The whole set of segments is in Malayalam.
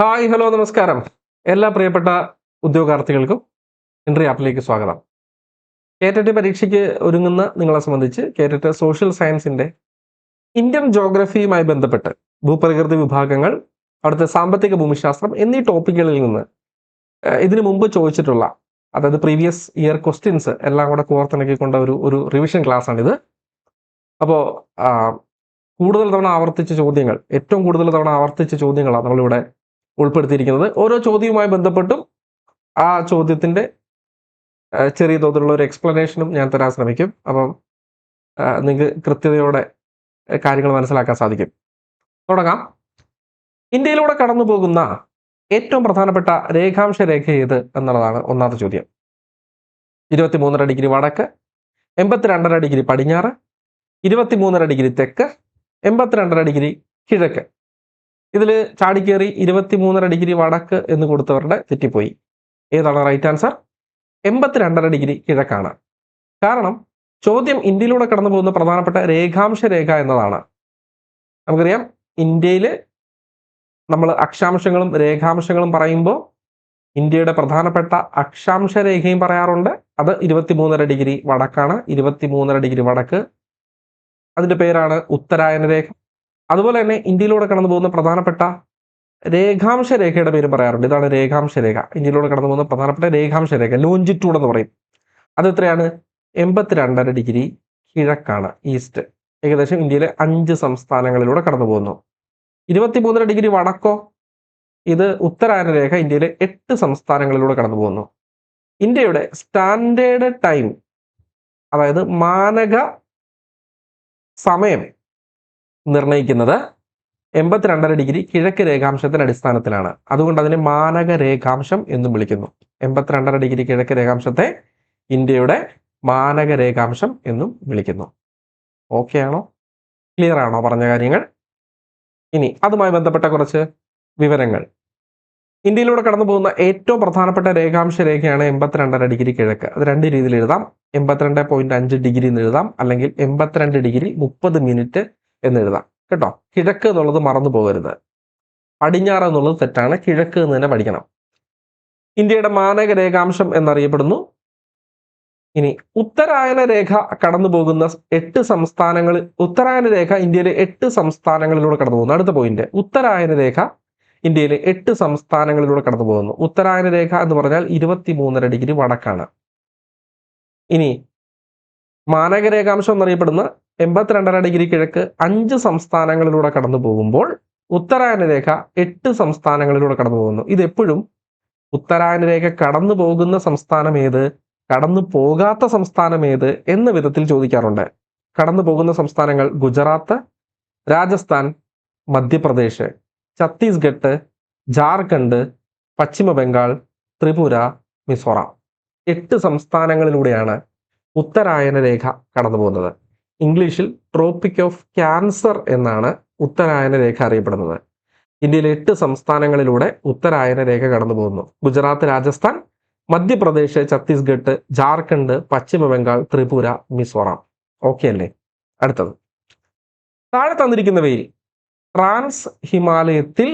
ഹായ് ഹലോ നമസ്കാരം. എല്ലാ പ്രിയപ്പെട്ട ഉദ്യോഗാർത്ഥികൾക്കും എൻട്രി ആപ്പിലേക്ക് സ്വാഗതം. കേറ്ററ്റ് പരീക്ഷയ്ക്ക് ഒരുങ്ങുന്ന നിങ്ങളെ സംബന്ധിച്ച് കേറ്ററ്റ് സോഷ്യൽ സയൻസിന്റെ ഇന്ത്യൻ ജോഗ്രഫിയുമായി ബന്ധപ്പെട്ട് ഭൂപ്രകൃതി വിഭാഗങ്ങൾ, അവിടുത്തെ സാമ്പത്തിക ഭൂമിശാസ്ത്രം എന്നീ ടോപ്പിക്കുകളിൽ നിന്ന് ഇതിനു മുമ്പ് ചോദിച്ചിട്ടുള്ള, അതായത് പ്രീവിയസ് ഇയർ ക്വസ്റ്റ്യൻസ് എല്ലാം കൂടെ കോർത്തിണക്കിക്കൊണ്ട ഒരു റിവിഷൻ ക്ലാസ് ആണിത്. അപ്പോൾ കൂടുതൽ തവണ ആവർത്തിച്ച ചോദ്യങ്ങൾ, ഏറ്റവും കൂടുതൽ തവണ ആവർത്തിച്ച ചോദ്യങ്ങളാണ് നമ്മളിവിടെ ഉൾപ്പെടുത്തിയിരിക്കുന്നത്. ഓരോ ചോദ്യവുമായി ബന്ധപ്പെട്ടും ആ ചോദ്യത്തിന്റെ ചെറിയ തോതിലുള്ള ഒരു എക്സ്പ്ലനേഷനും ഞാൻ തരാൻ ശ്രമിക്കും. അപ്പം നിങ്ങൾക്ക് കൃത്യതയോടെ കാര്യങ്ങൾ മനസ്സിലാക്കാൻ സാധിക്കും. തുടങ്ങാം. ഇന്ത്യയിലൂടെ കടന്നു പോകുന്ന ഏറ്റവും പ്രധാനപ്പെട്ട രേഖാംശ രേഖ ഏത് എന്നുള്ളതാണ് ഒന്നാമത്തെ ചോദ്യം. 23.5 ഡിഗ്രി വടക്ക്, 82.5 ഡിഗ്രി പടിഞ്ഞാറ്, 23.5 ഡിഗ്രി തെക്ക്, 82.5 ഡിഗ്രി കിഴക്ക്. ഇതിൽ ചാടിക്കേറി 23.5 ഡിഗ്രി വടക്ക് എന്ന് കൊടുത്തവരുടെ തെറ്റിപ്പോയി. ഏതാണ് റൈറ്റ് ആൻസർ? 82.5 ഡിഗ്രി കിഴക്കാണ്. കാരണം ചോദ്യം ഇന്ത്യയിലൂടെ കടന്നു പോകുന്ന പ്രധാനപ്പെട്ട രേഖാംശ രേഖ എന്നതാണ്. നമുക്കറിയാം, ഇന്ത്യയിൽ നമ്മൾ അക്ഷാംശങ്ങളും രേഖാംശങ്ങളും പറയുമ്പോൾ ഇന്ത്യയുടെ പ്രധാനപ്പെട്ട അക്ഷാംശ രേഖയും പറയാറുണ്ട്. അത് 23.5 ഡിഗ്രി വടക്കാണ്. 23.5 ഡിഗ്രി വടക്ക്, അതിന്റെ പേരാണ് ഉത്തരായന രേഖ. അതുപോലെ തന്നെ ഇന്ത്യയിലൂടെ കടന്നു പോകുന്ന പ്രധാനപ്പെട്ട രേഖാംശ രേഖയുടെ പേരും പറയാറുണ്ട്. ഇതാണ് രേഖാംശ രേഖ. ഇന്ത്യയിലൂടെ കടന്നു പോകുന്ന പ്രധാനപ്പെട്ട രേഖാംശ രേഖ, ലോഞ്ചിറ്റ്യൂഡ് എന്ന് പറയും. അത് എത്രയാണ്? 82.5 ഡിഗ്രി കിഴക്കാണ്, ഈസ്റ്റ്. ഏകദേശം ഇന്ത്യയിലെ 5 സംസ്ഥാനങ്ങളിലൂടെ കടന്നു പോകുന്നു. 23.5 ഡിഗ്രി വടക്കോ? ഇത് ഉത്തരായന രേഖ. ഇന്ത്യയിലെ 8 സംസ്ഥാനങ്ങളിലൂടെ കടന്നു പോകുന്നു. ഇന്ത്യയുടെ സ്റ്റാൻഡേർഡ് ടൈം, അതായത് മാനക സമയം നിർണയിക്കുന്നത് 82.5 ഡിഗ്രി കിഴക്ക് രേഖാംശത്തിന്റെ അടിസ്ഥാനത്തിലാണ്. അതുകൊണ്ട് അതിനെ മാനക രേഖാംശം എന്നും വിളിക്കുന്നു. 82.5 ഡിഗ്രി കിഴക്ക് രേഖാംശത്തെ ഇന്ത്യയുടെ മാനക രേഖാംശം എന്നും വിളിക്കുന്നു. ഓക്കെ ആണോ? ക്ലിയർ ആണോ പറഞ്ഞ കാര്യങ്ങൾ? ഇനി അതുമായി ബന്ധപ്പെട്ട കുറച്ച് വിവരങ്ങൾ. ഇന്ത്യയിലൂടെ കടന്നു പോകുന്ന ഏറ്റവും പ്രധാനപ്പെട്ട രേഖാംശ രേഖയാണ് 82.5 ഡിഗ്രി കിഴക്ക്. അത് രണ്ട് രീതിയിൽ എഴുതാം. 82.5 ഡിഗ്രി എന്ന് എഴുതാം, അല്ലെങ്കിൽ 82 ഡിഗ്രി 30 മിനിറ്റ് എന്ന് എഴുതാം. കേട്ടോ, കിഴക്ക് എന്നുള്ളത് മറന്നു പോകരുത്. പടിഞ്ഞാറ് എന്നുള്ളത് തെറ്റാണ്, കിഴക്ക് എന്ന് തന്നെ പഠിക്കണം. ഇന്ത്യയുടെ മാനക രേഖാംശം എന്നറിയപ്പെടുന്നു. ഇനി ഉത്തരായന രേഖ കടന്നു പോകുന്ന 8 സംസ്ഥാനങ്ങളിൽ, ഉത്തരായന രേഖ ഇന്ത്യയിലെ 8 സംസ്ഥാനങ്ങളിലൂടെ കടന്നു പോകുന്നു. അടുത്ത പോയിന്റ്, ഉത്തരായന രേഖ ഇന്ത്യയിലെ 8 സംസ്ഥാനങ്ങളിലൂടെ കടന്നു പോകുന്നു. ഉത്തരായന രേഖ എന്ന് പറഞ്ഞാൽ 23.5 ഡിഗ്രി വടക്കാണ്. ഇനി മാനക രേഖാംശം എന്നറിയപ്പെടുന്ന 82.5 ഡിഗ്രി കിഴക്ക് 5 സംസ്ഥാനങ്ങളിലൂടെ കടന്നു പോകുമ്പോൾ ഉത്തരായന രേഖ 8 സംസ്ഥാനങ്ങളിലൂടെ കടന്നു പോകുന്നു. ഇതെപ്പോഴും ഉത്തരായന രേഖ കടന്നു പോകുന്ന സംസ്ഥാനം ഏത്, കടന്നു പോകാത്ത സംസ്ഥാനം ഏത് എന്ന വിധത്തിൽ ചോദിക്കാറുണ്ട്. കടന്നു പോകുന്ന സംസ്ഥാനങ്ങൾ ഗുജറാത്ത്, രാജസ്ഥാൻ, മധ്യപ്രദേശ്, ഛത്തീസ്ഗഡ്, ജാർഖണ്ഡ്, പശ്ചിമ ബംഗാൾ, ത്രിപുര, മിസോറാം. 8 സംസ്ഥാനങ്ങളിലൂടെയാണ് ഉത്തരായന രേഖ കടന്നു പോകുന്നത്. ഇംഗ്ലീഷിൽ ട്രോപ്പിക് ഓഫ് ക്യാൻസർ എന്നാണ് ഉത്തരായന രേഖ അറിയപ്പെടുന്നത്. ഇന്ത്യയിലെ 8 സംസ്ഥാനങ്ങളിലൂടെ ഉത്തരായന രേഖ കടന്നു പോകുന്നു. ഗുജറാത്ത്, രാജസ്ഥാൻ, മധ്യപ്രദേശ്, ഛത്തീസ്ഗഡ്, ജാർഖണ്ഡ്, പശ്ചിമ ബംഗാൾ, ത്രിപുര, മിസോറാം. ഓക്കെ അല്ലേ? അടുത്തത്, താഴെ തന്നിരിക്കുന്നവയിൽ ട്രാൻസ് ഹിമാലയത്തിൽ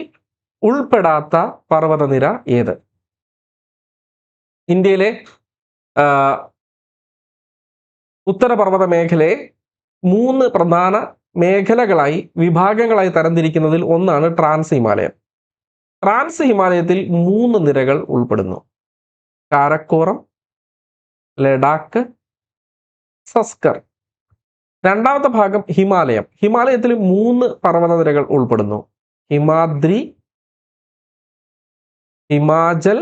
ഉൾപ്പെടാത്ത പർവ്വതനിര ഏത്? ഇന്ത്യയിലെ ഉത്തരപർവ്വത മേഖലയെ 3 പ്രധാന മേഖലകളായി, വിഭാഗങ്ങളായി തരംതിരിക്കുന്നതിൽ ഒന്നാണ് ട്രാൻസ് ഹിമാലയം. ട്രാൻസ് ഹിമാലയത്തിൽ 3 നിരകൾ ഉൾപ്പെടുന്നു: കാരക്കോറം, ലഡാക്ക്, സസ്കർ. രണ്ടാമത്തെ ഭാഗം ഹിമാലയം. ഹിമാലയത്തിൽ 3 പർവ്വതനിരകൾ ഉൾപ്പെടുന്നു: ഹിമാദ്രി, ഹിമാചൽ,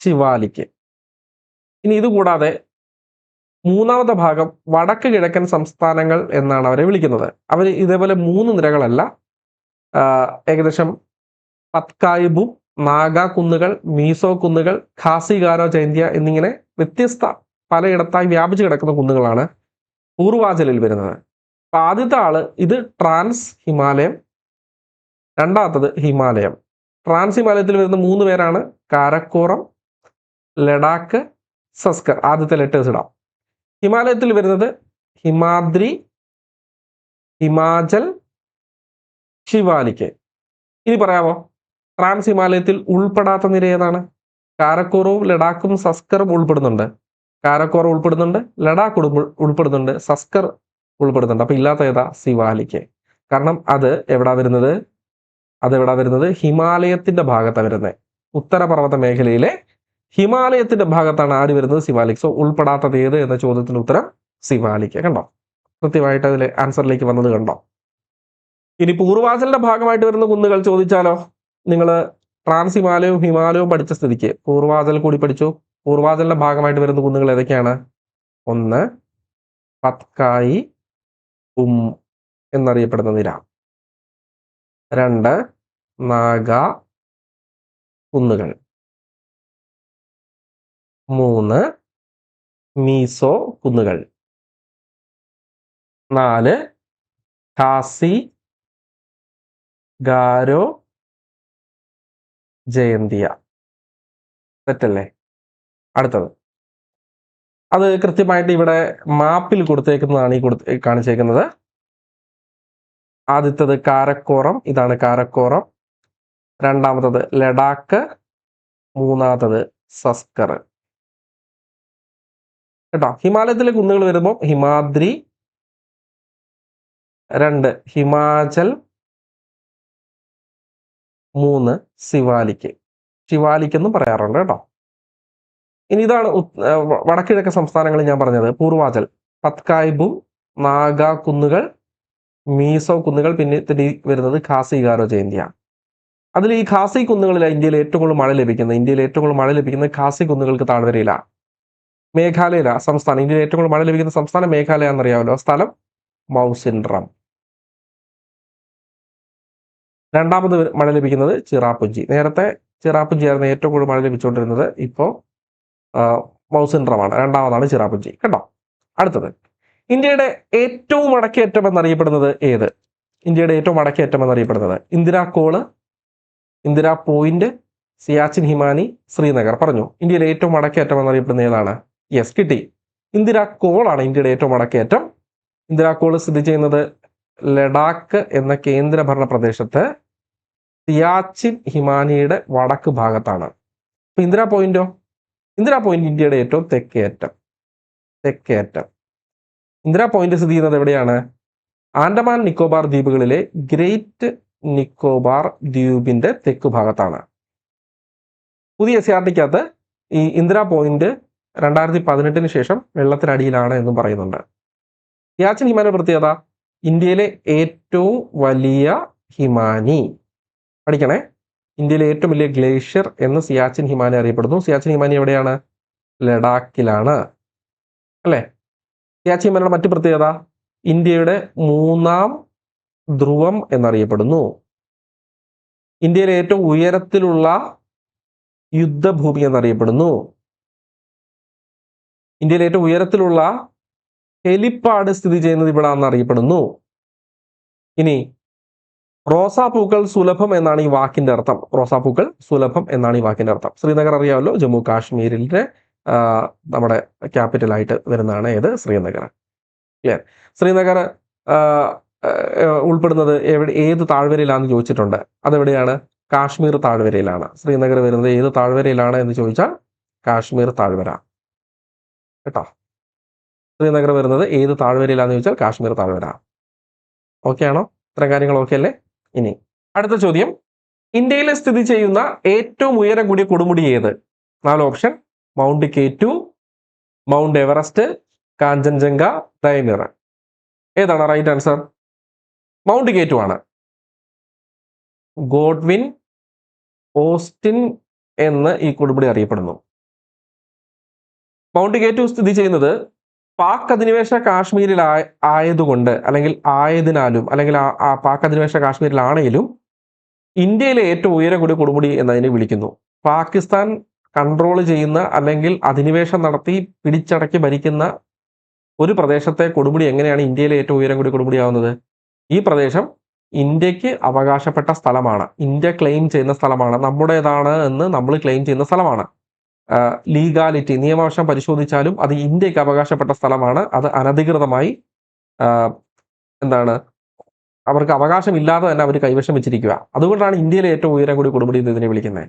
ശിവാലിക്. ഇനി ഇതുകൂടാതെ മൂന്നാമത്തെ ഭാഗം വടക്ക് കിഴക്കൻ സംസ്ഥാനങ്ങൾ എന്നാണ് അവരെ വിളിക്കുന്നത്. അവർ ഇതേപോലെ 3 നിരകളല്ല, ഏകദേശം പത്കായിബും, നാഗ കുന്നുകൾ, മീസോ കുന്നുകൾ, ഖാസി ഗാരോ ചൈന്ത്യ എന്നിങ്ങനെ വ്യത്യസ്ത പലയിടത്തായി വ്യാപിച്ചു കിടക്കുന്ന കുന്നുകളാണ് പൂർവാചലിൽ വരുന്നത്. അപ്പൊ ആദ്യത്തെ ആള് ഇത് ട്രാൻസ് ഹിമാലയം, രണ്ടാമത്തത് ഹിമാലയം. ട്രാൻസ് ഹിമാലയത്തിൽ വരുന്ന 3 പേരാണ് കാരക്കോറം, ലഡാക്ക്, സസ്കർ. ആദ്യത്തെ ലെറ്റേഴ്സ് ഇടാം. ഹിമാലയത്തിൽ വരുന്നത് ഹിമാദ്രി, ഹിമാചൽ, ശിവാലിക്. ഇനി പറയാമോ, ട്രാൻസ് ഹിമാലയത്തിൽ ഉൾപ്പെടാത്ത നിര ഏതാണ്? കാരക്കോറവും ലഡാക്കും സസ്കറും ഉൾപ്പെടുന്നുണ്ട്. കാരക്കോറം ഉൾപ്പെടുന്നുണ്ട്, ലഡാക്ക് ഉൾപ്പെടുന്നുണ്ട്, സസ്കർ ഉൾപ്പെടുന്നുണ്ട്. അപ്പൊ ഇല്ലാത്ത ഏതാ? സിവാലിക്ക്. കാരണം അത് എവിടാ വരുന്നത്? ഹിമാലയത്തിന്റെ ഭാഗത്താണ് വരുന്നത്. ഉത്തരപർവ്വത മേഖലയിലെ ഹിമാലയത്തിന്റെ ഭാഗത്താണ് ആര് വരുന്നത്? സിവാലിക്. സോ ഉൾപ്പെടാത്തത് ഏത് എന്ന ചോദ്യത്തിന് ഉത്തരം സിവാലിക്ക്. കണ്ടോ, കൃത്യമായിട്ട് അതിലെ ആൻസറിലേക്ക് വന്നത് കണ്ടോ. ഇനി പൂർവാചലിന്റെ ഭാഗമായിട്ട് വരുന്ന കുന്നുകൾ ചോദിച്ചാലോ? നിങ്ങൾ ട്രാൻസ് ഹിമാലയവും പഠിച്ച സ്ഥിതിക്ക് പൂർവാചൽ കൂടി പഠിച്ചു. പൂർവാചലിന്റെ ഭാഗമായിട്ട് വരുന്ന കുന്നുകൾ ഏതൊക്കെയാണ്? 1 പത്കായി എന്നറിയപ്പെടുന്ന നിര. 2 നാഗ കുന്നുകൾ. 3 മീസോ കുന്നുകൾ. 4 ഖാസി ഗാരോ ജയന്തിയ. തെറ്റല്ലേ? അടുത്തത്, അത് കൃത്യമായിട്ട് ഇവിടെ മാപ്പിൽ കൊടുത്തേക്കുന്നതാണ് ഈ കാണിച്ചേക്കുന്നത്. ആദ്യത്തത് കാരക്കോറം, ഇതാണ് കാരക്കോറം. രണ്ടാമത്തത് ലഡാക്ക്. മൂന്നാമത്തത് സസ്കർ. കേട്ടോ, ഹിമാലയത്തിലെ കുന്നുകൾ വരുമ്പോൾ ഹിമാദ്രി, 2 ഹിമാചൽ, 3 ശിവാലിക് എന്നും പറയാറുണ്ട് കേട്ടോ. ഇനി ഇതാണ് വടക്കിഴക്ക് സംസ്ഥാനങ്ങളിൽ ഞാൻ പറഞ്ഞത്. പൂർവാചൽ, പത്കായ്ബും, നാഗ കുന്നുകൾ, മീസോ കുന്നുകൾ, പിന്നെ വരുന്നത് ഖാസി ഗാരോ ജയന്തിയ. അതിൽ ഈ ഖാസി കുന്നുകളിലാണ് ഇന്ത്യയിൽ ഏറ്റവും കൂടുതൽ മഴ ലഭിക്കുന്നത്. ഖാസി കുന്നുകൾക്ക് താഴ്വരയില്ല. മേഘാലയ സംസ്ഥാനം, ഇന്ത്യയിൽ ഏറ്റവും കൂടുതൽ മഴ ലഭിക്കുന്ന സംസ്ഥാനം മേഘാലയ എന്നറിയാമല്ലോ. സ്ഥലം മൗസിൻഡ്രം. രണ്ടാമത് മഴ ലഭിക്കുന്നത് ചിറാപുഞ്ചി. നേരത്തെ ചിറാപുഞ്ചി ആയിരുന്നു ഏറ്റവും കൂടുതൽ മഴ ലഭിച്ചുകൊണ്ടിരുന്നത്. ഇപ്പോൾ മൗസിൻഡ്രമാണ്. രണ്ടാമതാണ് ചിറാപുഞ്ചി. കേട്ടോ, അടുത്തത്, ഇന്ത്യയുടെ ഏറ്റവും വടക്കേറ്റം എന്നറിയപ്പെടുന്നത് ഏത്? ഇന്ത്യയുടെ ഏറ്റവും വടക്കേറ്റം എന്നറിയപ്പെടുന്നത് ഇന്ദിരാ കോള്, ഇന്ദിരാ പോയിന്റ്, സിയാച്ചിൻ ഹിമാനി, ശ്രീനഗർ. പറഞ്ഞു, ഇന്ത്യയിലെ ഏറ്റവും വടക്കേറ്റം എന്നറിയപ്പെടുന്ന ഏതാണ്? യെസ്, കിട്ടി. ഇന്ദിരാ കോളാണ് ഇന്ത്യയുടെ ഏറ്റവും വടക്കേറ്റം. ഇന്ദിരാ കോള് സ്ഥിതി ചെയ്യുന്നത് ലഡാക്ക് എന്ന കേന്ദ്രഭരണ പ്രദേശത്ത് സിയാച്ചിൻ ഹിമാനിയുടെ വടക്ക് ഭാഗത്താണ്. അപ്പൊ ഇന്ദിരാ പോയിന്റ് ഇന്ത്യയുടെ ഏറ്റവും തെക്കേറ്റം. ഇന്ദിരാ പോയിന്റ് സ്ഥിതി ചെയ്യുന്നത് എവിടെയാണ്? ആൻഡമാൻ നിക്കോബാർ ദ്വീപുകളിലെ ഗ്രേറ്റ് നിക്കോബാർ ദ്വീപിന്റെ തെക്കു ഭാഗത്താണ്. പുതിയ SRTക്കകത്ത് ഈ ഇന്ദിരാ പോയിന്റ് 2018 ശേഷം വെള്ളത്തിനടിയിലാണ് എന്നും പറയുന്നുണ്ട്. സിയാച്ചിൻ ഹിമാനിയുടെ പ്രത്യേകത, ഇന്ത്യയിലെ ഏറ്റവും വലിയ ഹിമാനി. പഠിക്കണേ, ഇന്ത്യയിലെ ഏറ്റവും വലിയ ഗ്ലേഷ്യർ എന്ന് സിയാച്ചിൻ ഹിമാനി അറിയപ്പെടുന്നു. സിയാച്ചിൻ ഹിമാനി എവിടെയാണ്? ലഡാക്കിലാണ്, അല്ലേ? സിയാച്ചിൻ ഹിമാനിയുടെ മറ്റു പ്രത്യേകത, ഇന്ത്യയുടെ 3ാം ധ്രുവം എന്നറിയപ്പെടുന്നു. ഇന്ത്യയിലെ ഏറ്റവും ഉയരത്തിലുള്ള യുദ്ധഭൂമി എന്നറിയപ്പെടുന്നു. ഇന്ത്യയിലെ ഏറ്റവും ഉയരത്തിലുള്ള ഹെലിപ്പാഡ് സ്ഥിതി ചെയ്യുന്നത് ഇവിടെ എന്നറിയപ്പെടുന്നു. ഇനി റോസാപ്പൂക്കൾ സുലഭം എന്നാണ് ഈ വാക്കിന്റെ അർത്ഥം. ശ്രീനഗർ അറിയാമല്ലോ, ജമ്മു കാശ്മീരിന്റെ നമ്മുടെ ക്യാപിറ്റലായിട്ട് വരുന്നതാണ് ഏത്? ശ്രീനഗർ. ക്ലിയർ? ശ്രീനഗർ ഉൾപ്പെടുന്നത് ഏത് താഴ്വരയിലാണെന്ന് ചോദിച്ചിട്ടുണ്ട്. അതെവിടെയാണ്? കാശ്മീർ താഴ്വരയിലാണ്. ശ്രീനഗർ വരുന്നത് ഏത് താഴ്വരയിലാണ് എന്ന് ചോദിച്ചാൽ കാശ്മീർ താഴ്വര. കേട്ടോ, ശ്രീനഗർ വരുന്നത് ഏത് താഴ്വരയിലാണെന്ന് ചോദിച്ചാൽ കാശ്മീർ താഴ്വര. ഓക്കെ ആണോ? ഇത്തരം കാര്യങ്ങൾ ഓക്കെ അല്ലേ? ഇനി അടുത്ത ചോദ്യം, ഇന്ത്യയിൽ സ്ഥിതി ചെയ്യുന്ന ഏറ്റവും ഉയരം കൂടിയ കൊടുമുടി ഏത്? 4 option: mount K2, mount Everest, Kanchenjunga, Diamer. ഏതാണ് റൈറ്റ് ആൻസർ? മൗണ്ട് K2 ആണ്. ഗോഡ്വിൻ ഓസ്റ്റിൻ എന്ന് ഈ കൊടുമുടി അറിയപ്പെടുന്നു. മൗണ്ട് K2 സ്ഥിതി ചെയ്യുന്നത് പാക് അധിനിവേശ കാശ്മീരിൽ ആയതുകൊണ്ട്, അല്ലെങ്കിൽ ആയതിനാലും, അല്ലെങ്കിൽ പാക് അധിനിവേശ കാശ്മീരിലാണെങ്കിലും ഇന്ത്യയിലെ ഏറ്റവും ഉയരം കൂടിയ കൊടുമുടി എന്നതിനെ വിളിക്കുന്നു. പാകിസ്ഥാൻ കൺട്രോൾ ചെയ്യുന്ന, അല്ലെങ്കിൽ അധിനിവേശം നടത്തി പിടിച്ചടക്കി ഭരിക്കുന്ന ഒരു പ്രദേശത്തെ കൊടുമുടി എങ്ങനെയാണ് ഇന്ത്യയിലെ ഏറ്റവും ഉയരം കൂടിയ കൊടുമുടിയാവുന്നത്? ഈ പ്രദേശം ഇന്ത്യക്ക് അവകാശപ്പെട്ട സ്ഥലമാണ്. ഇന്ത്യ ക്ലെയിം ചെയ്യുന്ന സ്ഥലമാണ്. നമ്മുടേതാണ് എന്ന് നമ്മൾ ക്ലെയിം ചെയ്യുന്ന സ്ഥലമാണ്. ലീഗാലിറ്റി, നിയമവശം പരിശോധിച്ചാലും അത് ഇന്ത്യക്ക് അവകാശപ്പെട്ട സ്ഥലമാണ്. അത് അനധികൃതമായി അവർക്ക് അവകാശമില്ലാതെ തന്നെ അവർ കൈവശം വെച്ചിരിക്കുക. അതുകൊണ്ടാണ് ഇന്ത്യയിലെ ഏറ്റവും ഉയരം കൂടി കൊടുമുടി എന്ന് ഇതിനെ വിളിക്കുന്നത്.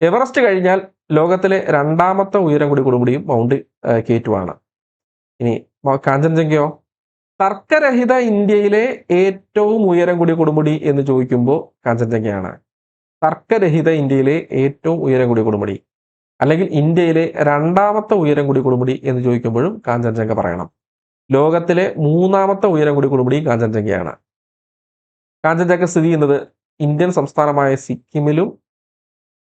എവറസ്റ്റ് കഴിഞ്ഞാൽ ലോകത്തിലെ രണ്ടാമത്തെ ഉയരം കൂടി കൊടുമുടിയും മൗണ്ട് കേറ്റുവാണ്. ഇനി കാഞ്ചൻജംഗയോ? തർക്കരഹിത ഇന്ത്യയിലെ ഏറ്റവും ഉയരം കൂടിയ കൊടുമുടി എന്ന് ചോദിക്കുമ്പോൾ കാഞ്ചൻജംഗയാണ്. തർക്കരഹിത ഇന്ത്യയിലെ ഏറ്റവും ഉയരം കൂടിയ കൊടുമുടി, അല്ലെങ്കിൽ ഇന്ത്യയിലെ രണ്ടാമത്തെ ഉയരം കൂടിയ കൊടുമുടി എന്ന് ചോദിക്കുമ്പോഴും കാഞ്ചൻജംഗ പറയണം. ലോകത്തിലെ മൂന്നാമത്തെ ഉയരം കൂടിയ കൊടുമുടിയും കാഞ്ചൻജംഗയാണ്. കാഞ്ചൻജംഗ സ്ഥിതി ചെയ്യുന്നത് ഇന്ത്യൻ സംസ്ഥാനമായ സിക്കിമിലും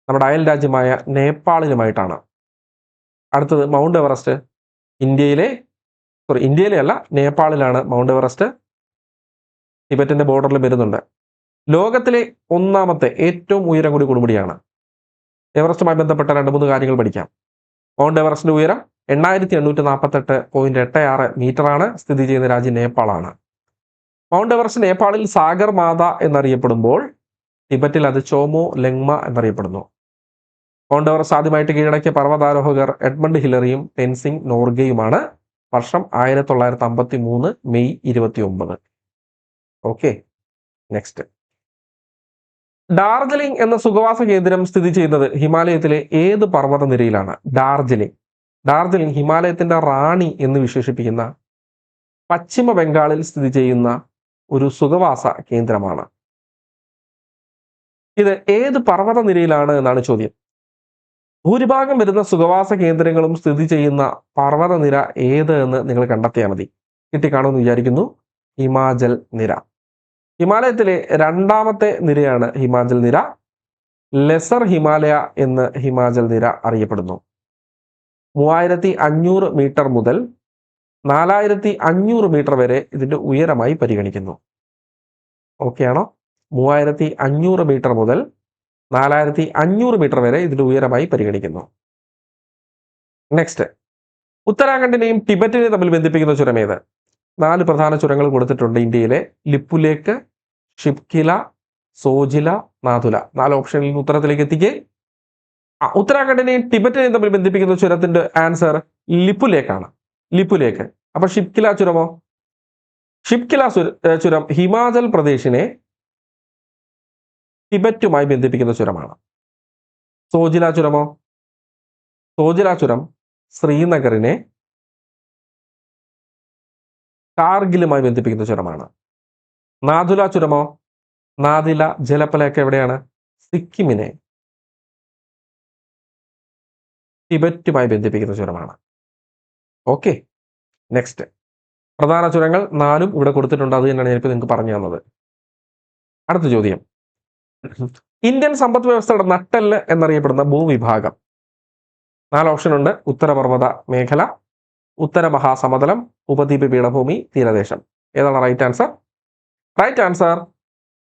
നമ്മുടെ അയൽ രാജ്യമായ നേപ്പാളിലുമായിട്ടാണ്. അടുത്തത് മൗണ്ട് എവറസ്റ്റ്. ഇന്ത്യയിലെ അല്ല, നേപ്പാളിലാണ് മൗണ്ട് എവറസ്റ്റ്. ടിബറ്റിന്റെ ബോർഡറിൽ വരുന്നുണ്ട്. ലോകത്തിലെ ഒന്നാമത്തെ ഏറ്റവും ഉയരം കൂടിയ കൊടുമുടിയാണ്. എവറസ്റ്റുമായി ബന്ധപ്പെട്ട 2-3 കാര്യങ്ങൾ പഠിക്കാം. മൗണ്ട് എവറസ്റ്റിന്റെ ഉയരം 8848.86 മീറ്ററാണ്. സ്ഥിതി ചെയ്യുന്ന രാജ്യം നേപ്പാളാണ്. മൗണ്ട് എവറസ്റ്റ് നേപ്പാളിൽ സാഗർ മാത എന്നറിയപ്പെടുമ്പോൾ ടിബറ്റിൽ അത് ചോമോ ലെങ്മ എന്നറിയപ്പെടുന്നു. മൗണ്ട് എവറസ്റ്റ് ആദ്യമായിട്ട് കീഴടക്കിയ പർവ്വതാരോഹകർ എഡ്മണ്ട് ഹിലറിയും ടെൻസിംഗ് നോർഗയുമാണ്. വർഷം 1953 മെയ് 29. Okay, next. ഡാർജിലിംഗ് എന്ന സുഖവാസ കേന്ദ്രം സ്ഥിതി ചെയ്യുന്നത് ഹിമാലയത്തിലെ ഏത് പർവ്വത നിരയിലാണ്? ഡാർജിലിംഗ് ഹിമാലയത്തിന്റെ റാണി എന്ന് വിശേഷിപ്പിക്കുന്ന പശ്ചിമ ബംഗാളിൽ സ്ഥിതി ചെയ്യുന്ന ഒരു സുഖവാസ കേന്ദ്രമാണ്. ഇത് ഏത് പർവ്വത നിരയിലാണ് എന്നാണ് ചോദ്യം. ഭൂരിഭാഗം വരുന്ന സുഖവാസ കേന്ദ്രങ്ങളും സ്ഥിതി ചെയ്യുന്ന പർവ്വത നിര ഏത് എന്ന് നിങ്ങൾ കണ്ടെത്തിയാൽ മതി. കിട്ടിക്കാണുമെന്ന് വിചാരിക്കുന്നു. ഹിമാചൽ നിര. ഹിമാലയത്തിലെ രണ്ടാമത്തെ നിരയാണ് ഹിമാചൽ നിര. ലെസർ ഹിമാലയ എന്ന് ഹിമാചൽ നിര അറിയപ്പെടുന്നു. 3500 മീറ്റർ മുതൽ 4500 മീറ്റർ വരെ ഇതിന്റെ ഉയരമായി പരിഗണിക്കുന്നു. ഓക്കെ ആണോ? 3500 മീറ്റർ മുതൽ 4500 മീറ്റർ വരെ ഇതിന്റെ ഉയരമായി പരിഗണിക്കുന്നു. നെക്സ്റ്റ്, ഉത്തരാഖണ്ഡിനെയും ടിബറ്റിനെയും തമ്മിൽ ബന്ധിപ്പിക്കുന്ന ചുരം ഏത്? 4 പ്രധാന ചുരങ്ങൾ കൊടുത്തിട്ടുണ്ട് ഇന്ത്യയിലെ. ലിപ്പുലേക്ക്, ഷിപ്കില, സോജില, നാഥുല. 4 ഓപ്ഷനിൽ നിന്ന് ഉത്തരത്തിലേക്ക് എത്തിക്കേ. ഉത്തരാഖണ്ഡിനെയും ടിബറ്റിനെയും തമ്മിൽ ബന്ധിപ്പിക്കുന്ന ചുരത്തിന്റെ ആൻസർ ലിപ്പുലേക്കാണ്. ലിപ്പുലേക്ക്. അപ്പൊ ഷിപ്കില ചുരമോ? ഷിപ്കില ചുരം ഹിമാചൽ പ്രദേശിനെ ടിബറ്റുമായി ബന്ധിപ്പിക്കുന്ന ചുരമാണ്. സോജില ചുരമോ? സോജില ചുരം ശ്രീനഗറിനെ കാർഗിലുമായി ബന്ധിപ്പിക്കുന്ന ചുരമാണ്. നാഥുല ചുരമോ? നാദില ജലപ്പലയൊക്കെ എവിടെയാണ്? സിക്കിമിനെ ടിബറ്റുമായി ബന്ധിപ്പിക്കുന്ന ചുരമാണ്. Okay, next. പ്രധാന ചുരങ്ങൾ 4 ഇവിടെ കൊടുത്തിട്ടുണ്ട്. അത് തന്നെയാണ് ഞാനിപ്പോൾ നിങ്ങൾക്ക് പറഞ്ഞു തന്നത്. അടുത്ത ചോദ്യം, ഇന്ത്യൻ സമ്പദ് വ്യവസ്ഥയുടെ നട്ടെല്ല് എന്നറിയപ്പെടുന്ന ഭൂവിഭാഗം. 4 ഓപ്ഷൻ ഉണ്ട്. ഉത്തരപർവ്വത മേഖല, ഉത്തര മഹാസമതലം, ഉപദ്വീപ് പീഠഭൂമി, തീരദേശം. ഏതാണ് റൈറ്റ് ആൻസർ? റൈറ്റ് ആൻസർ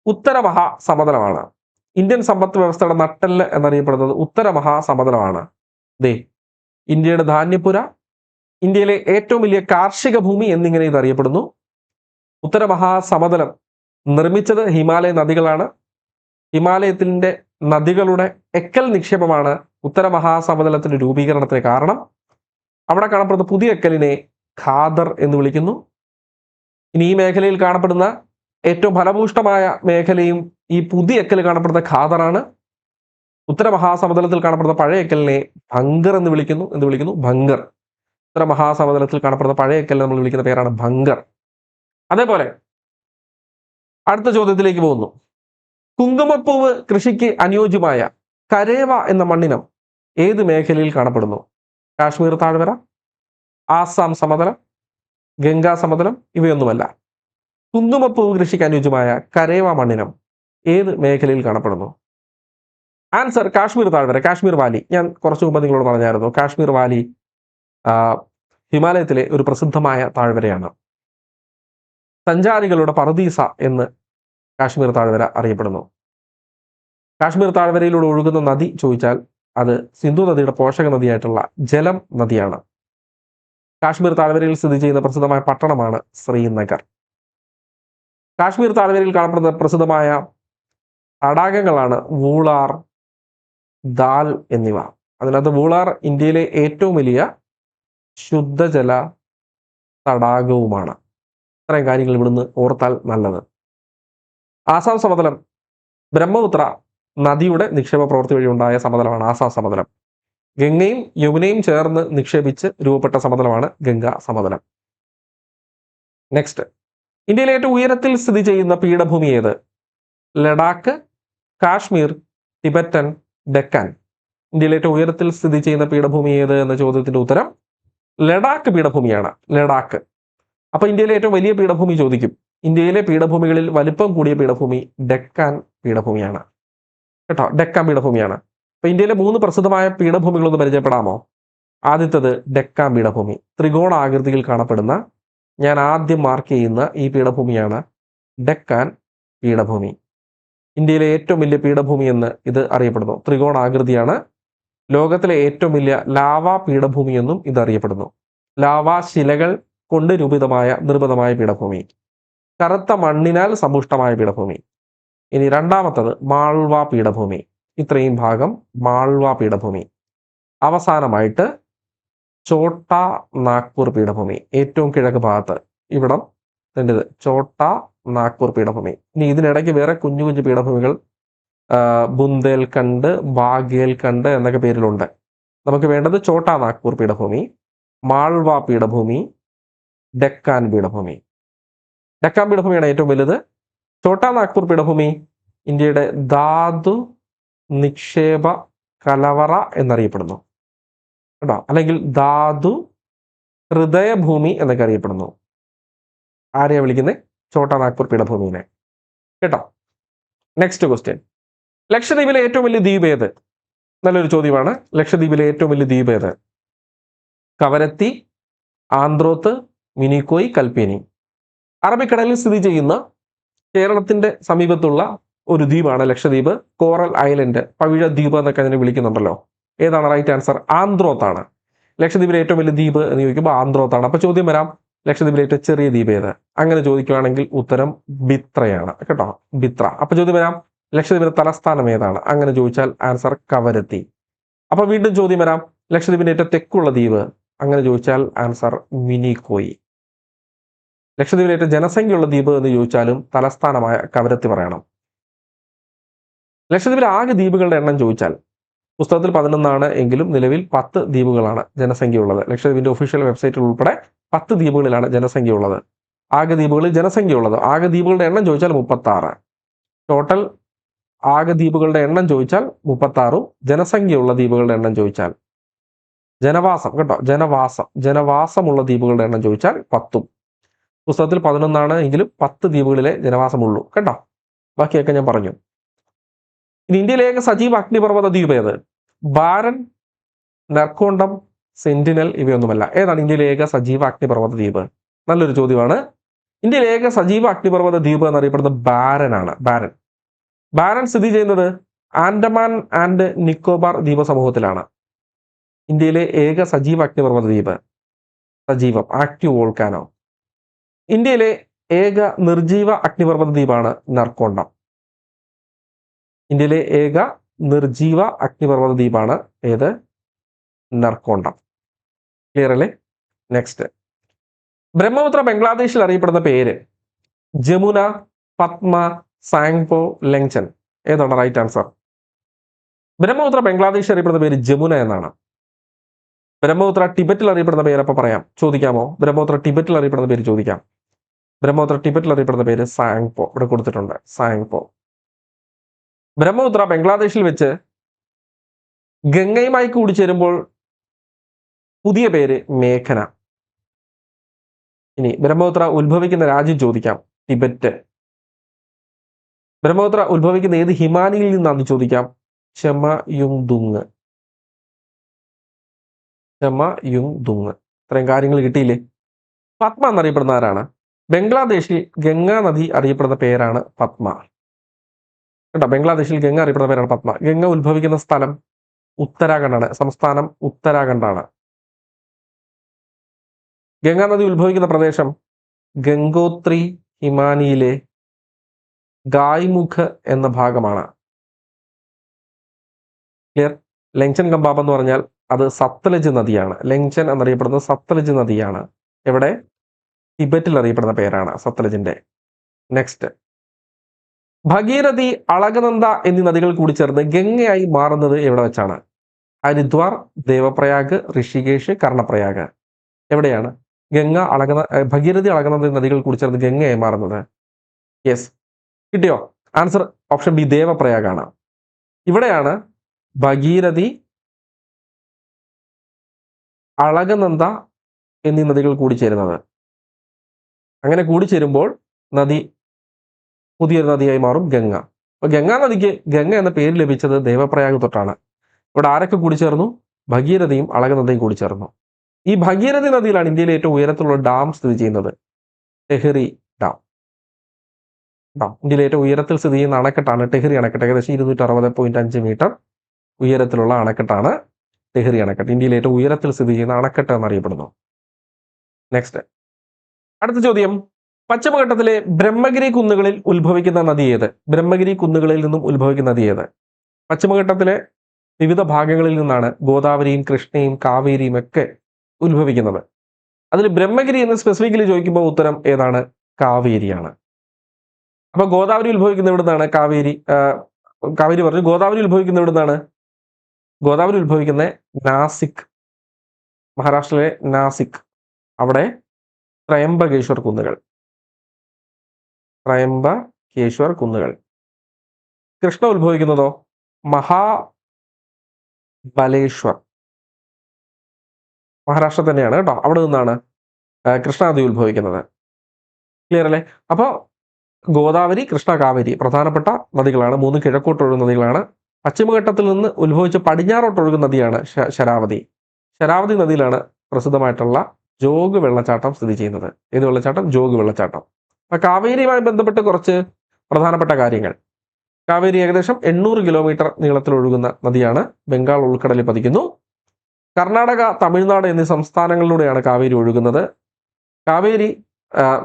ഉത്തര മഹാസമതലമാണ്. ഇന്ത്യൻ സമ്പദ് വ്യവസ്ഥയുടെ നട്ടെല്ല് എന്നറിയപ്പെടുന്നത് ഉത്തര മഹാസമതലമാണ്. ഇന്ത്യയുടെ ധാന്യപ്പുര, ഇന്ത്യയിലെ ഏറ്റവും വലിയ കാർഷിക ഭൂമി എന്നിങ്ങനെ ഇത് അറിയപ്പെടുന്നു. ഉത്തര മഹാസമതലം നിർമ്മിച്ചത് ഹിമാലയ നദികളാണ്. ഹിമാലയത്തിന്റെ നദികളുടെ എക്കൽ നിക്ഷേപമാണ് ഉത്തര മഹാസമതലത്തിന്റെ രൂപീകരണത്തിന് കാരണം. അവിടെ കാണപ്പെടുന്ന പുതിയ എക്കലിനെ ഖാദർ എന്ന് വിളിക്കുന്നു. ഇനി ഈ മേഖലയിൽ കാണപ്പെടുന്ന ഏറ്റവും ഫലഭൂഷ്ടമായ മേഖലയും ഈ പുതിയ എക്കൽ കാണപ്പെടുന്ന ഖാദറാണ്. ഉത്തര മഹാസമതലത്തിൽ കാണപ്പെടുന്ന പഴയ എക്കലിനെ ഭംഗർ എന്ന് വിളിക്കുന്നു. ഭംഗർ. ഉത്തര മഹാസമതലത്തിൽ കാണപ്പെടുന്ന പഴയ എക്കലിനെ നമ്മൾ വിളിക്കുന്ന പേരാണ് ഭംഗർ. അതേപോലെ അടുത്ത ചോദ്യത്തിലേക്ക് പോകുന്നു. കുങ്കുമപ്പൂവ് കൃഷിക്ക് അനുയോജ്യമായ കരേവ എന്ന മണ്ണിനം ഏത് മേഖലയിൽ കാണപ്പെടുന്നു? കാശ്മീർ താഴ്വര, ആസാം സമതലം, ഗംഗാ സമതലം, ഇവയൊന്നുമല്ല. കുങ്കുമപ്പൂവ് കൃഷിക്ക് അനുയോജ്യമായ കരേവ മണ്ണിനം ഏത് മേഖലയിൽ കാണപ്പെടുന്നു? ആൻസർ കാശ്മീർ താഴ്വര, കാശ്മീർ വാലി. ഞാൻ കുറച്ചു മുമ്പ് നിങ്ങളോട് പറഞ്ഞായിരുന്നു, കാശ്മീർ വാലി ഹിമാലയത്തിലെ ഒരു പ്രസിദ്ധമായ താഴ്വരയാണ്. സഞ്ചാരികളുടെ പറുദീസ എന്ന് കാശ്മീർ താഴ്വര അറിയപ്പെടുന്നു. കാശ്മീർ താഴ്വരയിലൂടെ ഒഴുകുന്ന നദി ചോദിച്ചാൽ അത് സിന്ധു നദിയുടെ പോഷക നദിയായിട്ടുള്ള ജലം നദിയാണ്. കാശ്മീർ താഴ്വരയിൽ സ്ഥിതി ചെയ്യുന്ന പ്രസിദ്ധമായ പട്ടണമാണ് ശ്രീനഗർ. കാശ്മീർ താഴ്വരയിൽ കാണപ്പെടുന്ന പ്രസിദ്ധമായ തടാകങ്ങളാണ് വൂളാർ, ദാൽ എന്നിവ. അതിനകത്ത് വൂളാർ ഇന്ത്യയിലെ ഏറ്റവും വലിയ ശുദ്ധജല തടാകവുമാണ്. ഇത്രയും കാര്യങ്ങൾ ഇവിടുന്ന് ഓർത്താൽ നല്ലത്. ആസാം സമതലം ബ്രഹ്മപുത്ര നദിയുടെ നിക്ഷേപ പ്രവൃത്തി വഴി ഉണ്ടായ സമതലമാണ് ആസാം സമതലം. ഗംഗയും യമുനയും ചേർന്ന് നിക്ഷേപിച്ച് രൂപപ്പെട്ട സമതലമാണ് ഗംഗാ സമതലം. നെക്സ്റ്റ്, ഇന്ത്യയിലെ ഏറ്റവും ഉയരത്തിൽ സ്ഥിതി ചെയ്യുന്ന പീഠഭൂമി ഏത്? ലഡാക്ക്, കാശ്മീർ, ടിബറ്റൻ, ഡെക്കാൻ. ഇന്ത്യയിലെ ഏറ്റവും ഉയരത്തിൽ സ്ഥിതി ചെയ്യുന്ന പീഠഭൂമി ഏത് എന്ന ചോദ്യത്തിന്റെ ഉത്തരം ലഡാക്ക് പീഠഭൂമിയാണ്. ലഡാക്ക്. അപ്പൊ ഇന്ത്യയിലെ ഏറ്റവും വലിയ പീഠഭൂമി ചോദിക്കും. ഇന്ത്യയിലെ പീഠഭൂമികളിൽ വലിപ്പം കൂടിയ പീഠഭൂമി ഡെക്കാൻ പീഠഭൂമിയാണ് കേട്ടോ. ഡെക്കാൻ പീഠഭൂമിയാണ്. അപ്പൊ ഇന്ത്യയിലെ 3 പ്രസിദ്ധമായ പീഠഭൂമികളൊന്ന് പരിചയപ്പെടാമോ? ആദ്യത്തേത് ഡെക്കാൻ പീഠഭൂമി. ത്രികോണ ആകൃതിയിൽ കാണപ്പെടുന്ന, ഞാൻ ആദ്യം മാർക്ക് ചെയ്യുന്ന ഈ പീഠഭൂമിയാണ് ഡെക്കാൻ പീഠഭൂമി. ഇന്ത്യയിലെ ഏറ്റവും വലിയ പീഠഭൂമി എന്ന് ഇത് അറിയപ്പെടുന്നു. ത്രികോണ ആകൃതിയാണ്. ലോകത്തിലെ ഏറ്റവും വലിയ ലാവാ പീഠഭൂമി എന്നും ഇത് അറിയപ്പെടുന്നു. ലാവാ ശിലകൾ കൊണ്ട് നിർമ്മിതമായ പീഠഭൂമി. കറുത്ത മണ്ണിനാൽ സമ്പുഷ്ടമായ പീഠഭൂമി. ഇനി രണ്ടാമത്തത് മാൾവ പീഠഭൂമി. ഇത്രയും ഭാഗം മാൾവ പീഠഭൂമി. അവസാനമായിട്ട് ചോട്ടാ നാഗ്പൂർ പീഠഭൂമി. ഏറ്റവും കിഴക്ക് ഭാഗത്ത് ഇവിടം ചോട്ടാ നാഗ്പൂർ പീഠഭൂമി. ഇനി ഇതിനിടയ്ക്ക് വേറെ കുഞ്ഞു കുഞ്ഞു പീഠഭൂമികൾ ബുന്ദേൽഖണ്ഡ്, ബാഗേൽഖണ്ഡ് എന്നൊക്കെ പേരിലുണ്ട്. നമുക്ക് വേണ്ടത് ചോട്ടാ നാഗ്പൂർ പീഠഭൂമി, മാൾവ പീഠഭൂമി, ഡെക്കാൻ പീഠഭൂമി. ഡെക്കാൻ പീഠഭൂമിയാണ് ഏറ്റവും വലുത്. ചോട്ടാ നാഗ്പൂർ പീഠഭൂമി ഇന്ത്യയുടെ ധാതു നിക്ഷേപ കലവറ എന്നറിയപ്പെടുന്നു കേട്ടോ, അല്ലെങ്കിൽ ധാതു ഹൃദയഭൂമി എന്നൊക്കെ അറിയപ്പെടുന്നു. ആരെയാ വിളിക്കുന്നത്? ചോട്ടാ നാഗ്പൂർ പീഠഭൂമിനെ കേട്ടോ. നെക്സ്റ്റ് ക്വസ്റ്റ്യൻ, ലക്ഷദ്വീപിലെ ഏറ്റവും വലിയ ദ്വീപ് ഏത്? നല്ലൊരു ചോദ്യമാണ്. ലക്ഷദ്വീപിലെ ഏറ്റവും വലിയ ദ്വീപ് ഏത്? കവരത്തി, ആന്ത്രോത്ത്, മിനിക്കോയ്, കൽപ്പേനി. അറബിക്കടലിൽ സ്ഥിതി ചെയ്യുന്ന കേരളത്തിന്റെ സമീപത്തുള്ള ഒരു ദ്വീപാണ് ലക്ഷദ്വീപ്. കോറൽ ഐലൻഡ്, പവിഴ ദ്വീപ് എന്നൊക്കെ അതിനെ വിളിക്കുന്നുണ്ടല്ലോ. ഏതാണ് റൈറ്റ് ആൻസർ? ആന്ത്രോത്താണ്. ലക്ഷദ്വീപിലെ ഏറ്റവും വലിയ ദ്വീപ് എന്ന് ചോദിക്കുമ്പോൾ ആന്ത്രോത്താണ്. അപ്പൊ ചോദ്യം വരാം, ലക്ഷദ്വീപിലെ ഏറ്റവും ചെറിയ ദ്വീപ് ഏത്? അങ്ങനെ ചോദിക്കുകയാണെങ്കിൽ ഉത്തരം ബിത്രയാണ് കേട്ടോ, ബിത്ര. അപ്പൊ ചോദ്യം വരാം, ലക്ഷദ്വീപിന്റെ തലസ്ഥാനം ഏതാണ്? അങ്ങനെ ചോദിച്ചാൽ ആൻസർ കവരത്തി. അപ്പൊ വീണ്ടും ചോദ്യം വരാം, ലക്ഷദ്വീപിന്റെ ഏറ്റവും തെക്കുള്ള ദ്വീപ്? അങ്ങനെ ചോദിച്ചാൽ ആൻസർ മിനിക്കോയ്. ലക്ഷദ്വീപിലെ ഏറ്റവും ജനസംഖ്യയുള്ള ദ്വീപ് എന്ന് ചോദിച്ചാലും തലസ്ഥാനമായ കവരത്തി പറയണം. ലക്ഷദ്വീപിലെ ആകെ ദ്വീപുകളുടെ എണ്ണം ചോദിച്ചാൽ പുസ്തകത്തിൽ 11 എങ്കിലും നിലവിൽ 10 ദ്വീപുകളാണ് ജനസംഖ്യയുള്ളത്. ലക്ഷദ്വീപിന്റെ ഒഫീഷ്യൽ വെബ്സൈറ്റിൽ ഉൾപ്പെടെ 10 ദ്വീപുകളിലാണ് ജനസംഖ്യയുള്ളത്. ആകെ ദ്വീപുകളിൽ ജനസംഖ്യയുള്ളത്. ആകെ ദ്വീപുകളുടെ എണ്ണം ചോദിച്ചാൽ 36. ടോട്ടൽ ആകെ ദ്വീപുകളുടെ എണ്ണം ചോദിച്ചാൽ 36ഉം ജനസംഖ്യയുള്ള ദ്വീപുകളുടെ എണ്ണം ചോദിച്ചാൽ, ജനവാസം കേട്ടോ, ജനവാസമുള്ള ദ്വീപുകളുടെ എണ്ണം ചോദിച്ചാൽ 10ഉം. പുസ്തകത്തിൽ 11 എങ്കിലും 10 ദ്വീപുകളിലെ ജനവാസമുള്ളൂ കേട്ടോ. ബാക്കിയൊക്കെ ഞാൻ പറഞ്ഞു. ഇനി ഇന്ത്യയിലെ ഏക സജീവ അഗ്നിപർവ്വത ദ്വീപ് ഏത്? ബാരൻ, നർക്കോണ്ടം, സെന്റിനൽ ഇവയൊന്നുമല്ല. ഏതാണ് ഇന്ത്യയിലെ ഏക സജീവ അഗ്നിപർവ്വത ദ്വീപ്? നല്ലൊരു ചോദ്യമാണ്. ഇന്ത്യയിലെ ഏക സജീവ അഗ്നിപർവ്വത ദ്വീപ് എന്നറിയപ്പെടുന്നത് ബാരൻ ആണ്. ബാരൻ സ്ഥിതി ചെയ്യുന്നത് ആൻഡമാൻ ആൻഡ് നിക്കോബാർ ദ്വീപ സമൂഹത്തിലാണ്. ഇന്ത്യയിലെ ഏക സജീവ അഗ്നിപർവ്വത ദ്വീപ്, സജീവം, ആക്റ്റീവ് വോൾക്കാനോ. ഇന്ത്യയിലെ ഏക നിർജീവ അഗ്നിപർവ്വത ദ്വീപാണ് നർക്കോണ്ടം. ഇന്ത്യയിലെ ഏക നിർജീവ അഗ്നിപർവ്വത ദ്വീപാണ് ഏത്? നർക്കോണ്ടം. ക്ലിയർ അല്ലേ? നെക്സ്റ്റ്, ബ്രഹ്മപുത്ര ബംഗ്ലാദേശിൽ അറിയപ്പെടുന്ന പേര്? ജമുന, പത്മ, സാങ്പോ, ലെങ്ചൻ. ഏതാണ് റൈറ്റ് ആൻസർ? ബ്രഹ്മപുത്ര ബംഗ്ലാദേശിൽ അറിയപ്പെടുന്ന പേര് ജമുന എന്നാണ്. ബ്രഹ്മപുത്ര ടിബറ്റിൽ അറിയപ്പെടുന്ന പേര് അപ്പൊ പറയാം, ചോദിക്കാമോ? ബ്രഹ്മപുത്ര ടിബറ്റിൽ അറിയപ്പെടുന്ന പേര് ചോദിക്കാം. ബ്രഹ്മപുത്ര ടിബറ്റിൽ അറിയപ്പെടുന്ന പേര് സാങ്പോ. ഇവിടെ കൊടുത്തിട്ടുണ്ട്, സാങ്പോ. ബ്രഹ്മപുത്ര ബംഗ്ലാദേശിൽ വെച്ച് ഗംഗയുമായി കൂടിച്ചേരുമ്പോൾ പുതിയ പേര് മേഘന. ഇനി ബ്രഹ്മപുത്ര ഉത്ഭവിക്കുന്ന രാജ്യം ചോദിക്കാം, ടിബറ്റ്. ബ്രഹ്മപുത്ര ഉത്ഭവിക്കുന്ന ഏത് ഹിമാനിയിൽ നിന്നാന്ന് ചോദിക്കാം, ചെമയുങ്തുങ്. ചെമയുങ്തുങ്. ഇത്രയും കാര്യങ്ങൾ കിട്ടിയില്ലേ? പത്മ എന്നറിയപ്പെടുന്ന ആരാണ്? ബംഗ്ലാദേശിൽ ഗംഗാ നദി അറിയപ്പെടുന്ന പേരാണ് പത്മ കേട്ടോ. ബംഗ്ലാദേശിൽ ഗംഗ അറിയപ്പെടുന്ന പേരാണ് പത്മ. ഗംഗ ഉത്ഭവിക്കുന്ന സ്ഥലം ഉത്തരാഖണ്ഡാണ്. സംസ്ഥാനം ഉത്തരാഖണ്ഡാണ്. ഗംഗാ നദി ഉത്ഭവിക്കുന്ന പ്രദേശം ഗംഗോത്രി ഹിമാനിയിലെ ഗായ്മുഖ് എന്ന ഭാഗമാണ്. ക്ലിയർ? ലെങ്ചൻ ഗംബാബ് എന്ന് പറഞ്ഞാൽ അത് സത്ലജ് നദിയാണ്. ലെങ്ചൻ എന്നറിയപ്പെടുന്നത് സത്ലജ് നദിയാണ്. എവിടെ? ടിബറ്റിൽ അറിയപ്പെടുന്ന പേരാണ് സത്ലജിന്റെ. നെക്സ്റ്റ്, ഭഗീരഥി, അളകനന്ദ എന്നീ നദികൾ കൂടി ചേർന്ന് ഗംഗയായി മാറുന്നത് എവിടെ വെച്ചാണ്? ഹരിദ്വാർ, ദേവപ്രയാഗ്, ഋഷികേശ്, കർണപ്രയാഗ്. എവിടെയാണ് ഭഗീരഥി, അളകനന്ദ നദികൾ കൂടി ചേർന്ന് ഗംഗയായി മാറുന്നത്? യെസ്, കിട്ടിയോ? ആൻസർ ഓപ്ഷൻ ബി, ദേവപ്രയാഗ് ആണ്. ഇവിടെയാണ് ഭഗീരഥി, അളകനന്ദ എന്നീ നദികൾ കൂടിച്ചേരുന്നത്. അങ്ങനെ കൂടിച്ചേരുമ്പോൾ നദി പുതിയൊരു നദിയായി മാറും, ഗംഗ. അപ്പൊ ഗംഗാ നദിക്ക് ഗംഗ എന്ന പേര് ലഭിച്ചത് ദേവപ്രയാഗ് തൊട്ടാണ്. ഇവിടെ ആരൊക്കെ കൂടിച്ചേർന്നു? ഭഗീരഥയും അളകനന്ദയും കൂടിച്ചേർന്നു. ഈ ഭഗീരഥി നദിയിലാണ് ഇന്ത്യയിലെ ഏറ്റവും ഉയരത്തിലുള്ള ഡാം സ്ഥിതി ചെയ്യുന്നത്, ടെഹ്രി ഡാം. ഇന്ത്യയിലെ ഏറ്റവും ഉയരത്തിൽ സ്ഥിതി ചെയ്യുന്ന അണക്കെട്ടാണ് ടെഹ്രി അണക്കെട്ട്. ഏകദേശം 260.5 മീറ്റർ ഉയരത്തിലുള്ള അണക്കെട്ടാണ് ടെഹ്രി അണക്കെട്ട്. ഇന്ത്യയിലെ ഏറ്റവും ഉയരത്തിൽ സ്ഥിതി ചെയ്യുന്ന അണക്കെട്ട് എന്നറിയപ്പെടുന്നു. നെക്സ്റ്റ്, അടുത്ത ചോദ്യം. പശ്ചിമഘട്ടത്തിലെ ബ്രഹ്മഗിരി കുന്നുകളിൽ ഉത്ഭവിക്കുന്ന നദി ഏത്? ബ്രഹ്മഗിരി കുന്നുകളിൽ നിന്നും ഉത്ഭവിക്കുന്ന നദി ഏത്? പശ്ചിമഘട്ടത്തിലെ വിവിധ ഭാഗങ്ങളിൽ നിന്നാണ് ഗോദാവരിയും കൃഷ്ണയും കാവേരിയും ഒക്കെ ഉത്ഭവിക്കുന്നത്. അതിൽ ബ്രഹ്മഗിരി എന്ന് സ്പെസിഫിക്കലി ചോദിക്കുമ്പോൾ ഉത്തരം ഏതാണ്? കാവേരിയാണ്. അപ്പൊ ഗോദാവരി ഉത്ഭവിക്കുന്ന എവിടുന്നാണ്? കാവേരി പറഞ്ഞു. ഗോദാവരി ഉത്ഭവിക്കുന്ന എവിടുന്നാണ്? ഗോദാവരി ഉത്ഭവിക്കുന്ന നാസിക്, മഹാരാഷ്ട്രയിലെ നാസിക്. അവിടെ ത്രയംബകേശ്വർ കുന്നുകൾ. കൃഷ്ണ ഉത്ഭവിക്കുന്നതോ? മഹാബലേശ്വർ, മഹാരാഷ്ട്ര തന്നെയാണ് കേട്ടോ. അവിടെ നിന്നാണ് കൃഷ്ണാനദി ഉത്ഭവിക്കുന്നത്. ക്ലിയർ അല്ലേ? അപ്പോൾ ഗോദാവരി, കൃഷ്ണ, കാവേരി പ്രധാനപ്പെട്ട നദികളാണ്. 3 കിഴക്കോട്ട് ഒഴുകുന്ന നദികളാണ്. പശ്ചിമഘട്ടത്തിൽ നിന്ന് ഉത്ഭവിച്ച് പടിഞ്ഞാറോട്ട് ഒഴുകുന്ന നദിയാണ് ശരാവതി. ശരാവതി നദിയിലാണ് പ്രസിദ്ധമായിട്ടുള്ള ജോഗ് വെള്ളച്ചാട്ടം സ്ഥിതി ചെയ്യുന്നത്. ഏത് വെള്ളച്ചാട്ടം? ജോഗ് വെള്ളച്ചാട്ടം. അപ്പൊ കാവേരിയുമായി ബന്ധപ്പെട്ട് കുറച്ച് പ്രധാനപ്പെട്ട കാര്യങ്ങൾ. കാവേരി ഏകദേശം 800 കിലോമീറ്റർ നീളത്തിൽ ഒഴുകുന്ന നദിയാണ്. ബംഗാൾ ഉൾക്കടലിൽ പതിക്കുന്നു. കർണാടക, തമിഴ്നാട് എന്നീ സംസ്ഥാനങ്ങളിലൂടെയാണ് കാവേരി ഒഴുകുന്നത്. കാവേരി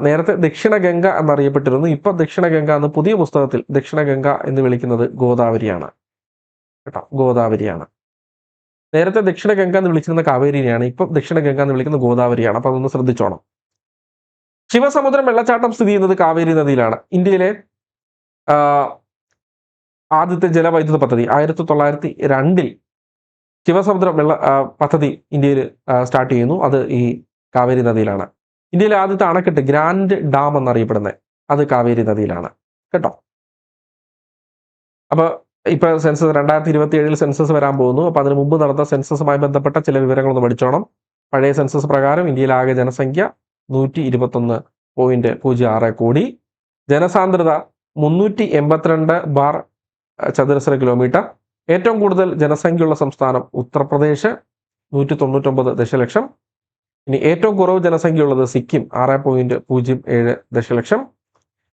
നേരത്തെ ദക്ഷിണ ഗംഗ എന്നറിയപ്പെട്ടിരുന്നു. ഇപ്പൊ ദക്ഷിണ ഗംഗ എന്ന് പുതിയ പുസ്തകത്തിൽ ദക്ഷിണ ഗംഗ എന്ന് വിളിക്കുന്നത് ഗോദാവരിയാണ് കേട്ടോ, ഗോദാവരിയാണ്. നേരത്തെ ദക്ഷിണ ഗംഗ എന്ന് വിളിച്ചിരുന്ന കാവേരിയാണ്, ഇപ്പൊ ദക്ഷിണ ഗംഗ എന്ന് വിളിക്കുന്ന ഗോദാവരിയാണ്. അപ്പൊ അതൊന്ന് ശ്രദ്ധിച്ചോണം. ശിവസമുദ്രം വെള്ളച്ചാട്ടം സ്ഥിതി ചെയ്യുന്നത് കാവേരി നദിയിലാണ്. ഇന്ത്യയിലെ ആദ്യത്തെ ജലവൈദ്യുത പദ്ധതി 1902 ശിവസമുദ്രം പദ്ധതി ഇന്ത്യയിൽ സ്റ്റാർട്ട് ചെയ്യുന്നു. അത് ഈ കാവേരി നദിയിലാണ്. ഇന്ത്യയിലെ ആദ്യത്തെ അണക്കെട്ട് ഗ്രാൻഡ് ഡാം എന്നറിയപ്പെടുന്നത് അത് കാവേരി നദിയിലാണ് കേട്ടോ. അപ്പൊ ഇപ്പൊ സെൻസസ് 2027 സെൻസസ് വരാൻ പോകുന്നു. അപ്പൊ അതിനു മുമ്പ് നടന്ന സെൻസസുമായി ബന്ധപ്പെട്ട ചില വിവരങ്ങളൊന്ന് പഠിച്ചോണം. പഴയ സെൻസസ് പ്രകാരം ഇന്ത്യയിലെ ആകെ ജനസംഖ്യ 121.06 കോടി. ജനസാന്ദ്രത 382 ബാർ ചതുരശ്ര കിലോമീറ്റർ. ഏറ്റവും കൂടുതൽ ജനസംഖ്യയുള്ള സംസ്ഥാനം ഉത്തർപ്രദേശ് 199 ദശലക്ഷം. ഇനി ഏറ്റവും കുറവ് ജനസംഖ്യയുള്ളത് സിക്കിം 6.07 ദശലക്ഷം.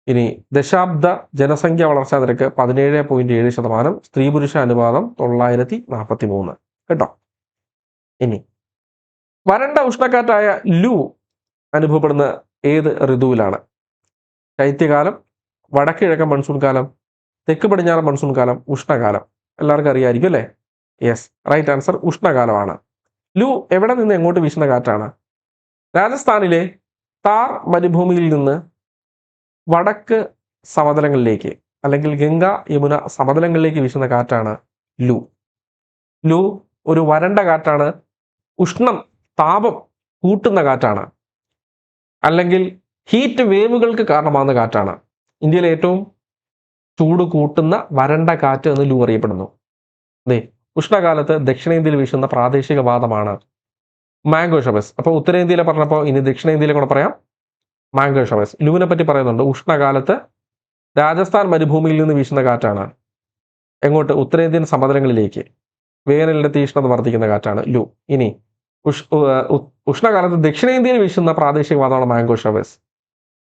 ഇനി ദശാബ്ദ ജനസംഖ്യ വളർച്ചാ നിരക്ക് 17.7%. സ്ത്രീ പുരുഷ അനുപാതം 943 കേട്ടോ. ഇനി വരണ്ട ഉഷ്ണക്കാറ്റായ ലൂ അനുഭവപ്പെടുന്ന ഏത് ഋതുവിലാണ്? ശൈത്യകാലം, വടക്ക് കിഴക്കൻ മൺസൂൺ കാലം, തെക്ക് പടിഞ്ഞാറൻ മൺസൂൺ കാലം, ഉഷ്ണകാലം. എല്ലാവർക്കും അറിയായിരിക്കും അല്ലേ? യെസ്, റൈറ്റ് ആൻസർ ഉഷ്ണകാലമാണ്. ലൂ എവിടെ നിന്ന് എങ്ങോട്ട് വീശുന്ന കാറ്റാണ്? രാജസ്ഥാനിലെ താർ മരുഭൂമിയിൽ നിന്ന് വടക്ക് സമതലങ്ങളിലേക്ക് അല്ലെങ്കിൽ ഗംഗ യമുന സമതലങ്ങളിലേക്ക് വീശുന്ന കാറ്റാണ് ലൂ. ലൂ ഒരു വരണ്ട കാറ്റാണ്. ഉഷ്ണം, താപം കൂട്ടുന്ന കാറ്റാണ്, അല്ലെങ്കിൽ ഹീറ്റ് വേവുകൾക്ക് കാരണമാകുന്ന കാറ്റാണ്. ഇന്ത്യയിലെ ഏറ്റവും ചൂട് കൂട്ടുന്ന വരണ്ട കാറ്റ് എന്ന് ലൂ അറിയപ്പെടുന്നു. അതെ, ഉഷ്ണകാലത്ത് ദക്ഷിണേന്ത്യയിൽ വീശുന്ന പ്രാദേശിക വാദമാണ് മാംഗോ ഷവേഴ്സ്. അപ്പോൾ ഉത്തരേന്ത്യയിലെ പറഞ്ഞപ്പോൾ ഇനി ദക്ഷിണേന്ത്യയിലെ കൂടെ പറയാം മാംഗോ ഷവേഴ്സ്. ലൂവിനെ പറ്റി പറയുന്നുണ്ട്. ഉഷ്ണകാലത്ത് രാജസ്ഥാൻ മരുഭൂമിയിൽ നിന്ന് വീശുന്ന കാറ്റാണ്. എങ്ങോട്ട്? ഉത്തരേന്ത്യൻ സമതലങ്ങളിലേക്ക്. വേനലിന്റെ തീഷ്ണത വർദ്ധിക്കുന്ന കാറ്റാണ് ലൂ. ഇനി ഉഷ്ണകാലത്ത് ദക്ഷിണേന്ത്യയിൽ വീശുന്ന പ്രാദേശിക വാദമാണ് മാംഗോ ഷവേഴ്സ്.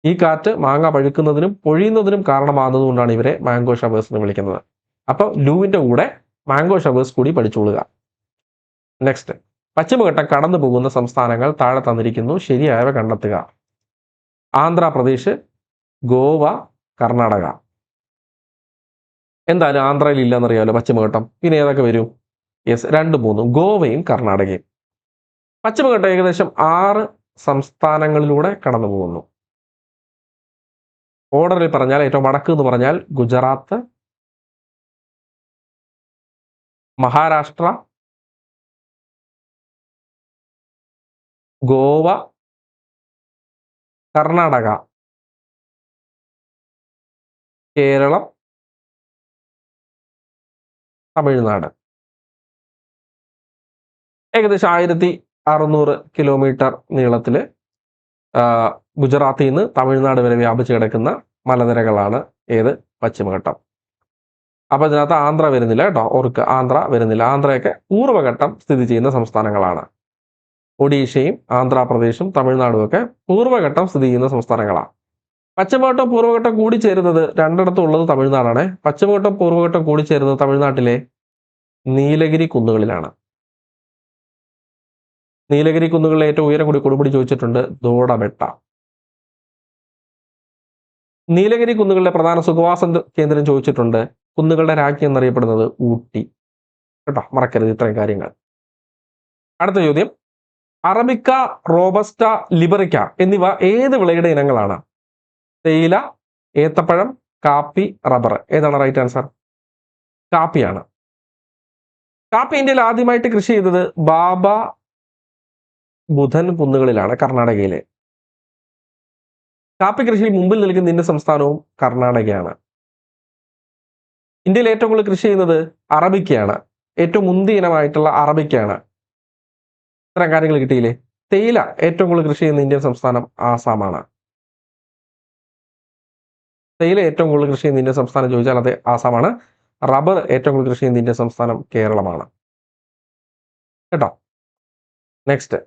ഈ കാറ്റ് മാങ്ങ പഴുക്കുന്നതിനും പൊഴിയുന്നതിനും കാരണമാകുന്നതുകൊണ്ടാണ് ഇവരെ മാംഗോ ഷവേഴ്സ് എന്ന് വിളിക്കുന്നത്. അപ്പോൾ ലൂവിന്റെ കൂടെ മാംഗോ ഷവേഴ്സ് കൂടി പഠിച്ചുകൊള്ളുക. നെക്സ്റ്റ്, പശ്ചിമഘട്ടം കടന്നു പോകുന്ന സംസ്ഥാനങ്ങൾ താഴെ തന്നിരിക്കുന്നു, ശരിയായവ കണ്ടെത്തുക. ആന്ധ്രാപ്രദേശ്, ഗോവ, കർണാടക. എന്തായാലും ആന്ധ്രയിൽ ഇല്ലെന്നറിയാമല്ലോ പശ്ചിമഘട്ടം. പിന്നെ ഏതൊക്കെ വരും? യെസ്, 2, 3 ഗോവയും കർണാടകയും. പശ്ചിമഘട്ടം ഏകദേശം 6 സംസ്ഥാനങ്ങളിലൂടെ കടന്നു പോകുന്നു. ഓർഡറിൽ പറഞ്ഞാൽ ഏറ്റവും വടക്ക് എന്ന് പറഞ്ഞാൽ ഗുജറാത്ത്, മഹാരാഷ്ട്ര, ഗോവ, കർണാടക, കേരളം, തമിഴ്നാട്. ഏകദേശം 1600 കിലോമീറ്റർ നീളത്തിൽ ഗുജറാത്തിൽ നിന്ന് തമിഴ്നാട് വരെ വ്യാപിച്ചു കിടക്കുന്ന മലനിരകളാണ് ഏത്? പശ്ചിമഘട്ടം. അപ്പോൾ ഇതിനകത്ത് ആന്ധ്ര വരുന്നില്ല കേട്ടോ, ഓർക്ക് ആന്ധ്ര വരുന്നില്ല. ആന്ധ്രയൊക്കെ പൂർവ്വഘട്ടം സ്ഥിതി ചെയ്യുന്ന സംസ്ഥാനങ്ങളാണ്. ഒഡീഷയും ആന്ധ്രാപ്രദേശും തമിഴ്നാടും ഒക്കെ പൂർവ്വഘട്ടം സ്ഥിതി ചെയ്യുന്ന സംസ്ഥാനങ്ങളാണ്. പശ്ചിമഘട്ടം പൂർവ്വഘട്ടം കൂടിച്ചേരുന്നത് രണ്ടിടത്തും ഉള്ളത് തമിഴ്നാടാണ്. പശ്ചിമഘട്ടം പൂർവ്വഘട്ടം കൂടിച്ചേരുന്നത് തമിഴ്നാട്ടിലെ നീലഗിരി കുന്നുകളിലാണ്. നീലഗിരി കുന്നുകളിലെ ഏറ്റവും ഉയരം കൂടി കൊടുമുടി ചോദിച്ചിട്ടുണ്ട്, ദോഡബെട്ട. നീലഗിരി കുന്നുകളിലെ പ്രധാന സുഖവാസ കേന്ദ്രം ചോദിച്ചിട്ടുണ്ട്, കുന്നുകളുടെ രാജ്ഞി എന്നറിയപ്പെടുന്നത് ഊട്ടി. കേട്ടോ, മറക്കരുത് ഇത്രയും കാര്യങ്ങൾ. അടുത്ത ചോദ്യം, അറബിക്ക, റോബസ്റ്റ, ലിബറിക്ക എന്നിവ ഏത് വിളയുടെ ഇനങ്ങളാണ്? തേയില, ഏത്തപ്പഴം, കാപ്പി, റബ്ബർ. ഏതാണ് റൈറ്റ് ആൻസർ? കാപ്പിയാണ്. കാപ്പി ഇന്ത്യയിൽ ആദ്യമായിട്ട് കൃഷി ചെയ്തത് ബാബ ബുധൻ കുന്നുകളിലാണ്, കർണാടകയിലെ. കാപ്പി കൃഷിയിൽ മുമ്പിൽ നിൽക്കുന്ന ഇന്ത്യൻ സംസ്ഥാനവും കർണാടകയാണ്. ഇന്ത്യയിൽ ഏറ്റവും കൂടുതൽ കൃഷി ചെയ്യുന്നത് അറബിക്കയാണ്. ഏറ്റവും മുന്തിയ ഇനമായിട്ടുള്ള അറബിക്കയാണ്. ഇത്തരം കാര്യങ്ങൾ കിട്ടിയില്ലേ? തേയില ഏറ്റവും കൂടുതൽ കൃഷി ചെയ്യുന്ന ഇന്ത്യൻ സംസ്ഥാനം ആസാമാണ്. തേയില ഏറ്റവും കൂടുതൽ കൃഷി ചെയ്യുന്ന ഇന്ത്യൻ സംസ്ഥാനം ചോദിച്ചാൽ അത് ആസാമാണ്. റബ്ബർ ഏറ്റവും കൂടുതൽ കൃഷി ചെയ്യുന്ന ഇന്ത്യൻ സംസ്ഥാനം കേരളമാണ്. കേട്ടോ, നെക്സ്റ്റ്,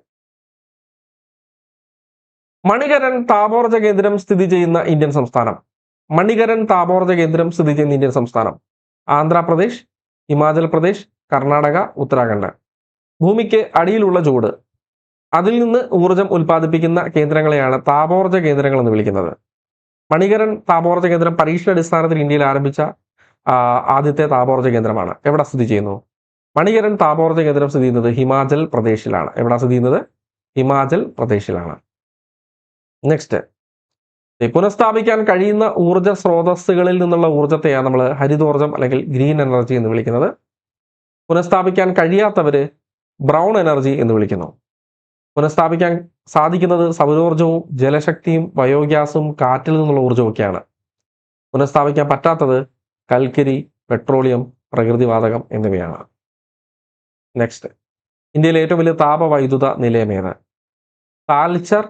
മണികരൻ താപോർജ കേന്ദ്രം സ്ഥിതി ചെയ്യുന്ന ഇന്ത്യൻ സംസ്ഥാനം. മണികരൻ താപോർജ കേന്ദ്രം സ്ഥിതി ചെയ്യുന്ന ഇന്ത്യൻ സംസ്ഥാനം ആന്ധ്രാപ്രദേശ്, ഹിമാചൽ പ്രദേശ്, കർണാടക, ഉത്തരാഖണ്ഡ്. ഭൂമിക്ക് അടിയിലുള്ള ചൂട്, അതിൽ നിന്ന് ഊർജം ഉൽപ്പാദിപ്പിക്കുന്ന കേന്ദ്രങ്ങളെയാണ് താപോർജ കേന്ദ്രങ്ങൾ എന്ന് വിളിക്കുന്നത്. മണികരൻ താപോർജ കേന്ദ്രം പരീക്ഷണാടിസ്ഥാനത്തിൽ ഇന്ത്യയിൽ ആരംഭിച്ച ആദ്യത്തെ താപോർജ കേന്ദ്രമാണ്. എവിടെ സ്ഥിതി ചെയ്യുന്നു? മണികരൻ താപോർജ കേന്ദ്രം സ്ഥിതി ചെയ്യുന്നത് ഹിമാചൽ പ്രദേശിലാണ്. എവിടെ സ്ഥിതി ചെയ്യുന്നത്? ഹിമാചൽ പ്രദേശിലാണ്. നെക്സ്റ്റ്, പുനഃസ്ഥാപിക്കാൻ കഴിയുന്ന ഊർജ സ്രോതസ്സുകളിൽ നിന്നുള്ള ഊർജത്തെയാണ് നമ്മൾ ഹരിതോർജം അല്ലെങ്കിൽ ഗ്രീൻ എനർജി എന്ന് വിളിക്കുന്നത്. പുനഃസ്ഥാപിക്കാൻ കഴിയാത്തവര് ബ്രൗൺ എനർജി എന്ന് വിളിക്കുന്നു. പുനഃസ്ഥാപിക്കാൻ സാധിക്കുന്നത് സൗരോർജവും ജലശക്തിയും ബയോഗ്യാസും കാറ്റിൽ നിന്നുള്ള ഊർജവും ഒക്കെയാണ്. പുനഃസ്ഥാപിക്കാൻ പറ്റാത്തത് കൽക്കരി, പെട്രോളിയം, പ്രകൃതിവാതകം എന്നിവയാണ്. നെക്സ്റ്റ്, ഇന്ത്യയിലെ ഏറ്റവും വലിയ താപവൈദ്യുത നിലയമേത്? താൽച്ചർ,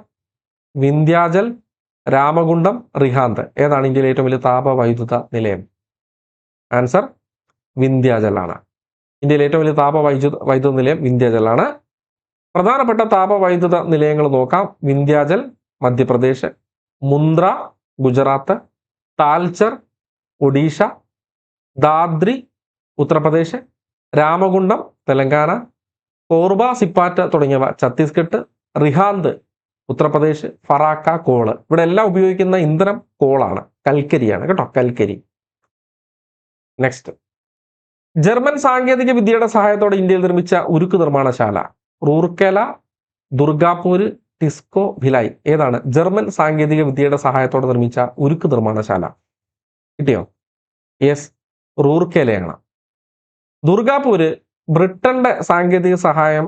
വിന്ധ്യാചൽ, രാമകുണ്ടം, റിഹാന്ത്. ഏതാണ് ഇന്ത്യയിലെ ഏറ്റവും വലിയ താപവൈദ്യുത നിലയം? ആൻസർ വിന്ധ്യാചൽ ആണ്. ഇന്ത്യയിലെ ഏറ്റവും വലിയ വൈദ്യുത നിലയം വിന്ധ്യാചലാണ്. പ്രധാനപ്പെട്ട താപവൈദ്യുത നിലയങ്ങൾ നോക്കാം. വിന്ധ്യാചൽ മധ്യപ്രദേശ്, മുന്ദ്ര ഗുജറാത്ത്, താൽച്ചർ ഒഡീഷ, ദാദ്രി ഉത്തർപ്രദേശ്, രാമകുണ്ടം തെലങ്കാന, കോർബ സിപ്പാറ്റ് തുടങ്ങിയവ ഛത്തീസ്ഗഡ്, റിഹാന്ത് ഉത്തർപ്രദേശ്, ഫറാക്ക കോള്. ഇവിടെ എല്ലാം ഉപയോഗിക്കുന്ന ഇന്ധനം കോളാണ്, കൽക്കരിയാണ് കേട്ടോ, കൽക്കരി. നെക്സ്റ്റ്, ജർമ്മൻ സാങ്കേതിക വിദ്യയുടെ സഹായത്തോടെ ഇന്ത്യയിൽ നിർമ്മിച്ച ഉരുക്ക് നിർമ്മാണശാല. റൂർക്കേല, ദുർഗാപൂർ, ടിസ്കോ, ഭിലായ്. ഏതാണ് ജർമ്മൻ സാങ്കേതിക വിദ്യയുടെ സഹായത്തോടെ നിർമ്മിച്ച ഉരുക്ക് നിർമ്മാണശാല? കിട്ടിയോ? യെസ്, റൂർക്കേലയാണ്. ദുർഗാപൂര് ബ്രിട്ടന്റെ സാങ്കേതിക സഹായം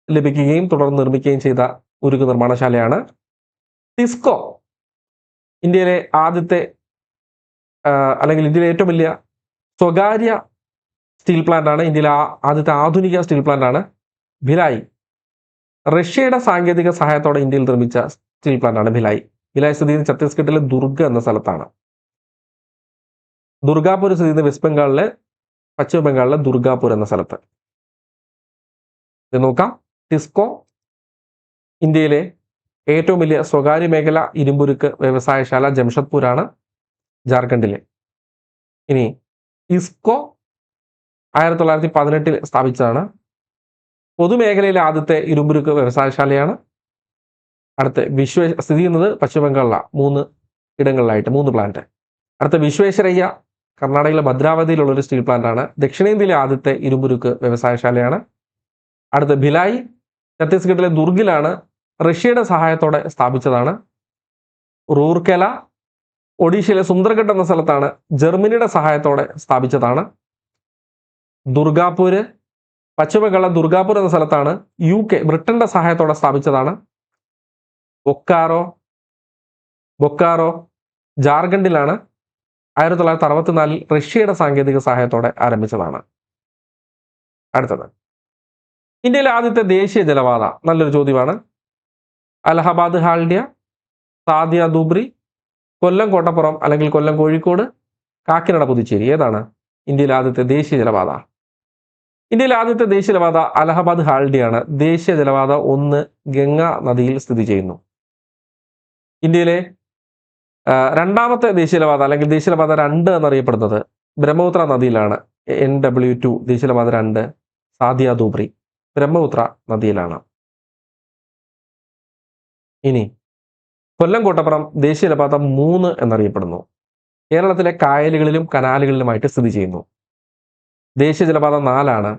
ലഭിക്കുകയും തുടർന്ന് നിർമ്മിക്കുകയും ചെയ്ത ഉരുക്ക് നിർമ്മാണശാലയാണ്. ടിസ്കോ ഇന്ത്യയിലെ ആദ്യത്തെ അല്ലെങ്കിൽ ഇന്ത്യയിലെ ഏറ്റവും വലിയ സ്വകാര്യ സ്റ്റീൽ പ്ലാന്റ് ആണ്. ഇന്ത്യയിലെ ആദ്യത്തെ ആധുനിക സ്റ്റീൽ പ്ലാന്റ് ആണ്. ഭിലായ് റഷ്യയുടെ സാങ്കേതിക സഹായത്തോടെ ഇന്ത്യയിൽ നിർമ്മിച്ച സ്റ്റീൽ പ്ലാന്റ് ആണ് ഭിലായ്. ഭിലായ് സ്ഥിതി ചെയ്യുന്ന ഛത്തീസ്ഗഡിലെ ദുർഗ് എന്ന സ്ഥലത്താണ്. ദുർഗാപൂർ സ്ഥിതി ചെയ്യുന്ന വെസ്റ്റ് ബംഗാളിലെ പശ്ചിമ ബംഗാളിലെ ദുർഗാപൂർ എന്ന സ്ഥലത്ത്. ഇത് നോക്കാം. ടിസ്കോ ഇന്ത്യയിലെ ഏറ്റവും വലിയ സ്വകാര്യ മേഖല ഇരുമ്പുരുക്ക് വ്യവസായശാല ജംഷഡ്പൂരാണ്, ജാർഖണ്ഡിലെ. ഇനി ഇസ്കോ 1918 സ്ഥാപിച്ചതാണ്. പൊതുമേഖലയിലെ ആദ്യത്തെ ഇരുമ്പുരുക്ക് വ്യവസായശാലയാണ്. അടുത്ത സ്ഥിതി ചെയ്യുന്നത് പശ്ചിമ ബംഗാളിലാണ്, 3 ഇടങ്ങളിലായിട്ട് 3 പ്ലാന്റ്. അടുത്ത വിശ്വേശ്വരയ്യ കർണാടകയിലെ ഭദ്രാവതിയിലുള്ള ഒരു സ്റ്റീൽ പ്ലാന്റ് ആണ്. ദക്ഷിണേന്ത്യയിലെ ആദ്യത്തെ ഇരുമ്പുരുക്ക് വ്യവസായശാലയാണ്. അടുത്ത ഭിലായ് ഛത്തീസ്ഗഡിലെ ദുർഗിലാണ്, റഷ്യയുടെ സഹായത്തോടെ സ്ഥാപിച്ചതാണ്. റൂർക്കേല ഒഡീഷയിലെ സുന്ദർഗഡ് എന്ന സ്ഥലത്താണ് ജർമ്മനിയുടെ സഹായത്തോടെ സ്ഥാപിച്ചതാണ്. ദുർഗാപൂര് പശ്ചിമ ബംഗാളിലെ ദുർഗാപൂർ എന്ന സ്ഥലത്താണ് UK ബ്രിട്ടന്റെ സഹായത്തോടെ സ്ഥാപിച്ചതാണ്. ബൊക്കാറോ ജാർഖണ്ഡിലാണ് 1964 റഷ്യയുടെ സാങ്കേതിക സഹായത്തോടെ ആരംഭിച്ചതാണ്. അടുത്തത് ഇന്ത്യയിലെ ആദ്യത്തെ ദേശീയ ജലപാത, നല്ലൊരു ചോദ്യമാണ്. അലഹബാദ് ഹാൽഡിയ, സാദിയ ദൂബ്രി, കൊല്ലം കോട്ടപ്പുറം അല്ലെങ്കിൽ കൊല്ലം കോഴിക്കോട്, കാക്കിനട പുതുച്ചേരി, ഏതാണ് ഇന്ത്യയിലെ ആദ്യത്തെ ദേശീയ ജലപാത? ഇന്ത്യയിലെ ആദ്യത്തെ ദേശീയ ജലപാത അലഹബാദ് ഹാൽഡിയാണ്. ദേശീയ ജലപാത 1 ഗംഗാ നദിയിൽ സ്ഥിതി ചെയ്യുന്നു. ഇന്ത്യയിലെ രണ്ടാമത്തെ ദേശീയപാത അല്ലെങ്കിൽ ദേശീയപാത 2 എന്നറിയപ്പെടുന്നത് ബ്രഹ്മപുത്ര നദിയിലാണ്. NW2 ദേശീയപാത 2 സാദിയ ദൂബ്രി ബ്രഹ്മപുത്ര നദിയിലാണ്. ഇനി കൊല്ലം കോട്ടപ്പുറം ദേശീയപാത 3 എന്നറിയപ്പെടുന്നു. കേരളത്തിലെ കായലുകളിലും കനാലുകളിലുമായിട്ട് സ്ഥിതി ചെയ്യുന്നു. ദേശീയ ജലപാത 4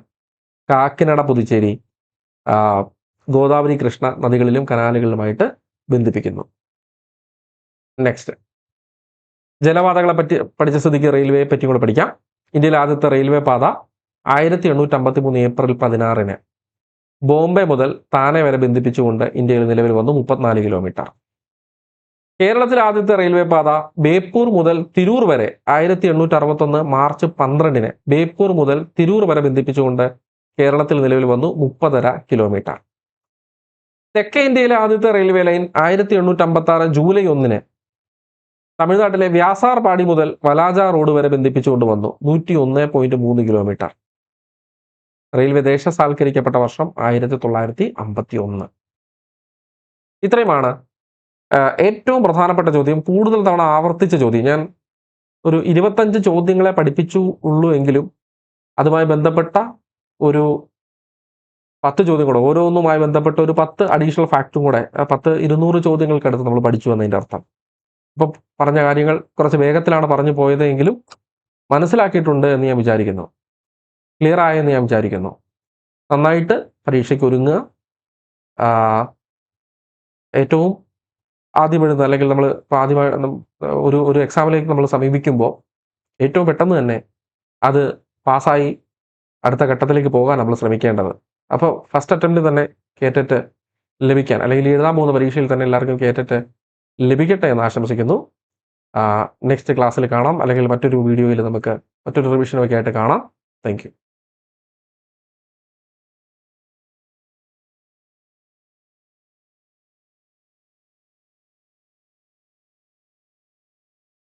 കാക്കിനട പുതുച്ചേരി ഗോദാവരി കൃഷ്ണ നദികളിലും കനാലുകളിലുമായിട്ട് ബന്ധിപ്പിക്കുന്നു. നെക്സ്റ്റ് ജലപാതകളെ പറ്റി പഠിച്ച സ്ഥിതിക്ക് റെയിൽവേയെ പറ്റി കൂടെ പഠിക്കാം. ഇന്ത്യയിലെ ആദ്യത്തെ റെയിൽവേ പാത 1853 ഏപ്രിൽ 16 ബോംബെ മുതൽ താനെ വരെ ബന്ധിപ്പിച്ചുകൊണ്ട് ഇന്ത്യയിൽ നിലവിൽ വന്നു 34 കിലോമീറ്റർ. കേരളത്തിലെ ആദ്യത്തെ റെയിൽവേ പാത ബേപ്പൂർ മുതൽ തിരൂർ വരെ 1861 മാർച്ച് 12 ബേപ്പൂർ മുതൽ തിരൂർ വരെ ബന്ധിപ്പിച്ചുകൊണ്ട് കേരളത്തിൽ നിലവിൽ വന്നു 30.5 കിലോമീറ്റർ. തെക്കേ ഇന്ത്യയിലെ ആദ്യത്തെ റെയിൽവേ ലൈൻ 1856 ജൂലൈ 1 തമിഴ്നാട്ടിലെ വ്യാസാർപാടി മുതൽ വലാജ റോഡ് വരെ ബന്ധിപ്പിച്ചുകൊണ്ട് വന്നു 101.3 കിലോമീറ്റർ. റെയിൽവേ ദേശസാൽക്കരിക്കപ്പെട്ട വർഷം 1951. ഇത്രയുമാണ് ഏറ്റവും പ്രധാനപ്പെട്ട ചോദ്യം, കൂടുതൽ തവണ ആവർത്തിച്ച ചോദ്യം. ഞാൻ ഒരു 25 ചോദ്യങ്ങളെ പഠിപ്പിച്ചു ഉള്ളൂ എങ്കിലും അതുമായി ബന്ധപ്പെട്ട ഒരു 10 ചോദ്യം കൂടെ, ഓരോന്നുമായി ബന്ധപ്പെട്ട ഒരു 10 അഡീഷണൽ ഫാക്റ്റും കൂടെ 200 ചോദ്യങ്ങൾക്കടുത്ത് നമ്മൾ പഠിച്ചു എന്നതിൻ്റെ അർത്ഥം. ഇപ്പം പറഞ്ഞ കാര്യങ്ങൾ കുറച്ച് വേഗത്തിലാണ് പറഞ്ഞു പോയതെങ്കിലും മനസ്സിലാക്കിയിട്ടുണ്ട് എന്ന് ഞാൻ വിചാരിക്കുന്നു. ക്ലിയർ ആയെന്ന് ഞാൻ വിചാരിക്കുന്നു. നന്നായിട്ട് പരീക്ഷയ്ക്ക് ഒരുങ്ങുക. ഏറ്റവും ആദ്യം എഴുതുന്ന അല്ലെങ്കിൽ നമ്മൾ ആദ്യമായി ഒരു എക്സാമിലേക്ക് നമ്മൾ സമീപിക്കുമ്പോൾ ഏറ്റവും പെട്ടെന്ന് തന്നെ അത് പാസ്സായി അടുത്ത ഘട്ടത്തിലേക്ക് പോകാൻ നമ്മൾ ശ്രമിക്കേണ്ടത്. അപ്പോൾ ഫസ്റ്റ് അറ്റംപ്റ്റിൽ തന്നെ കേറ്ററ്റ് ലഭിക്കാൻ അല്ലെങ്കിൽ എഴുതാൻ പോകുന്ന പരീക്ഷയിൽ തന്നെ എല്ലാവർക്കും കേറ്ററ്റ് ലഭിക്കട്ടെ എന്ന് ആശംസിക്കുന്നു. നെക്സ്റ്റ് ക്ലാസ്സിൽ കാണാം, അല്ലെങ്കിൽ മറ്റൊരു വീഡിയോയിൽ നമുക്ക് മറ്റൊരു റിവിഷനൊക്കെ ആയിട്ട് കാണാം. Thank you.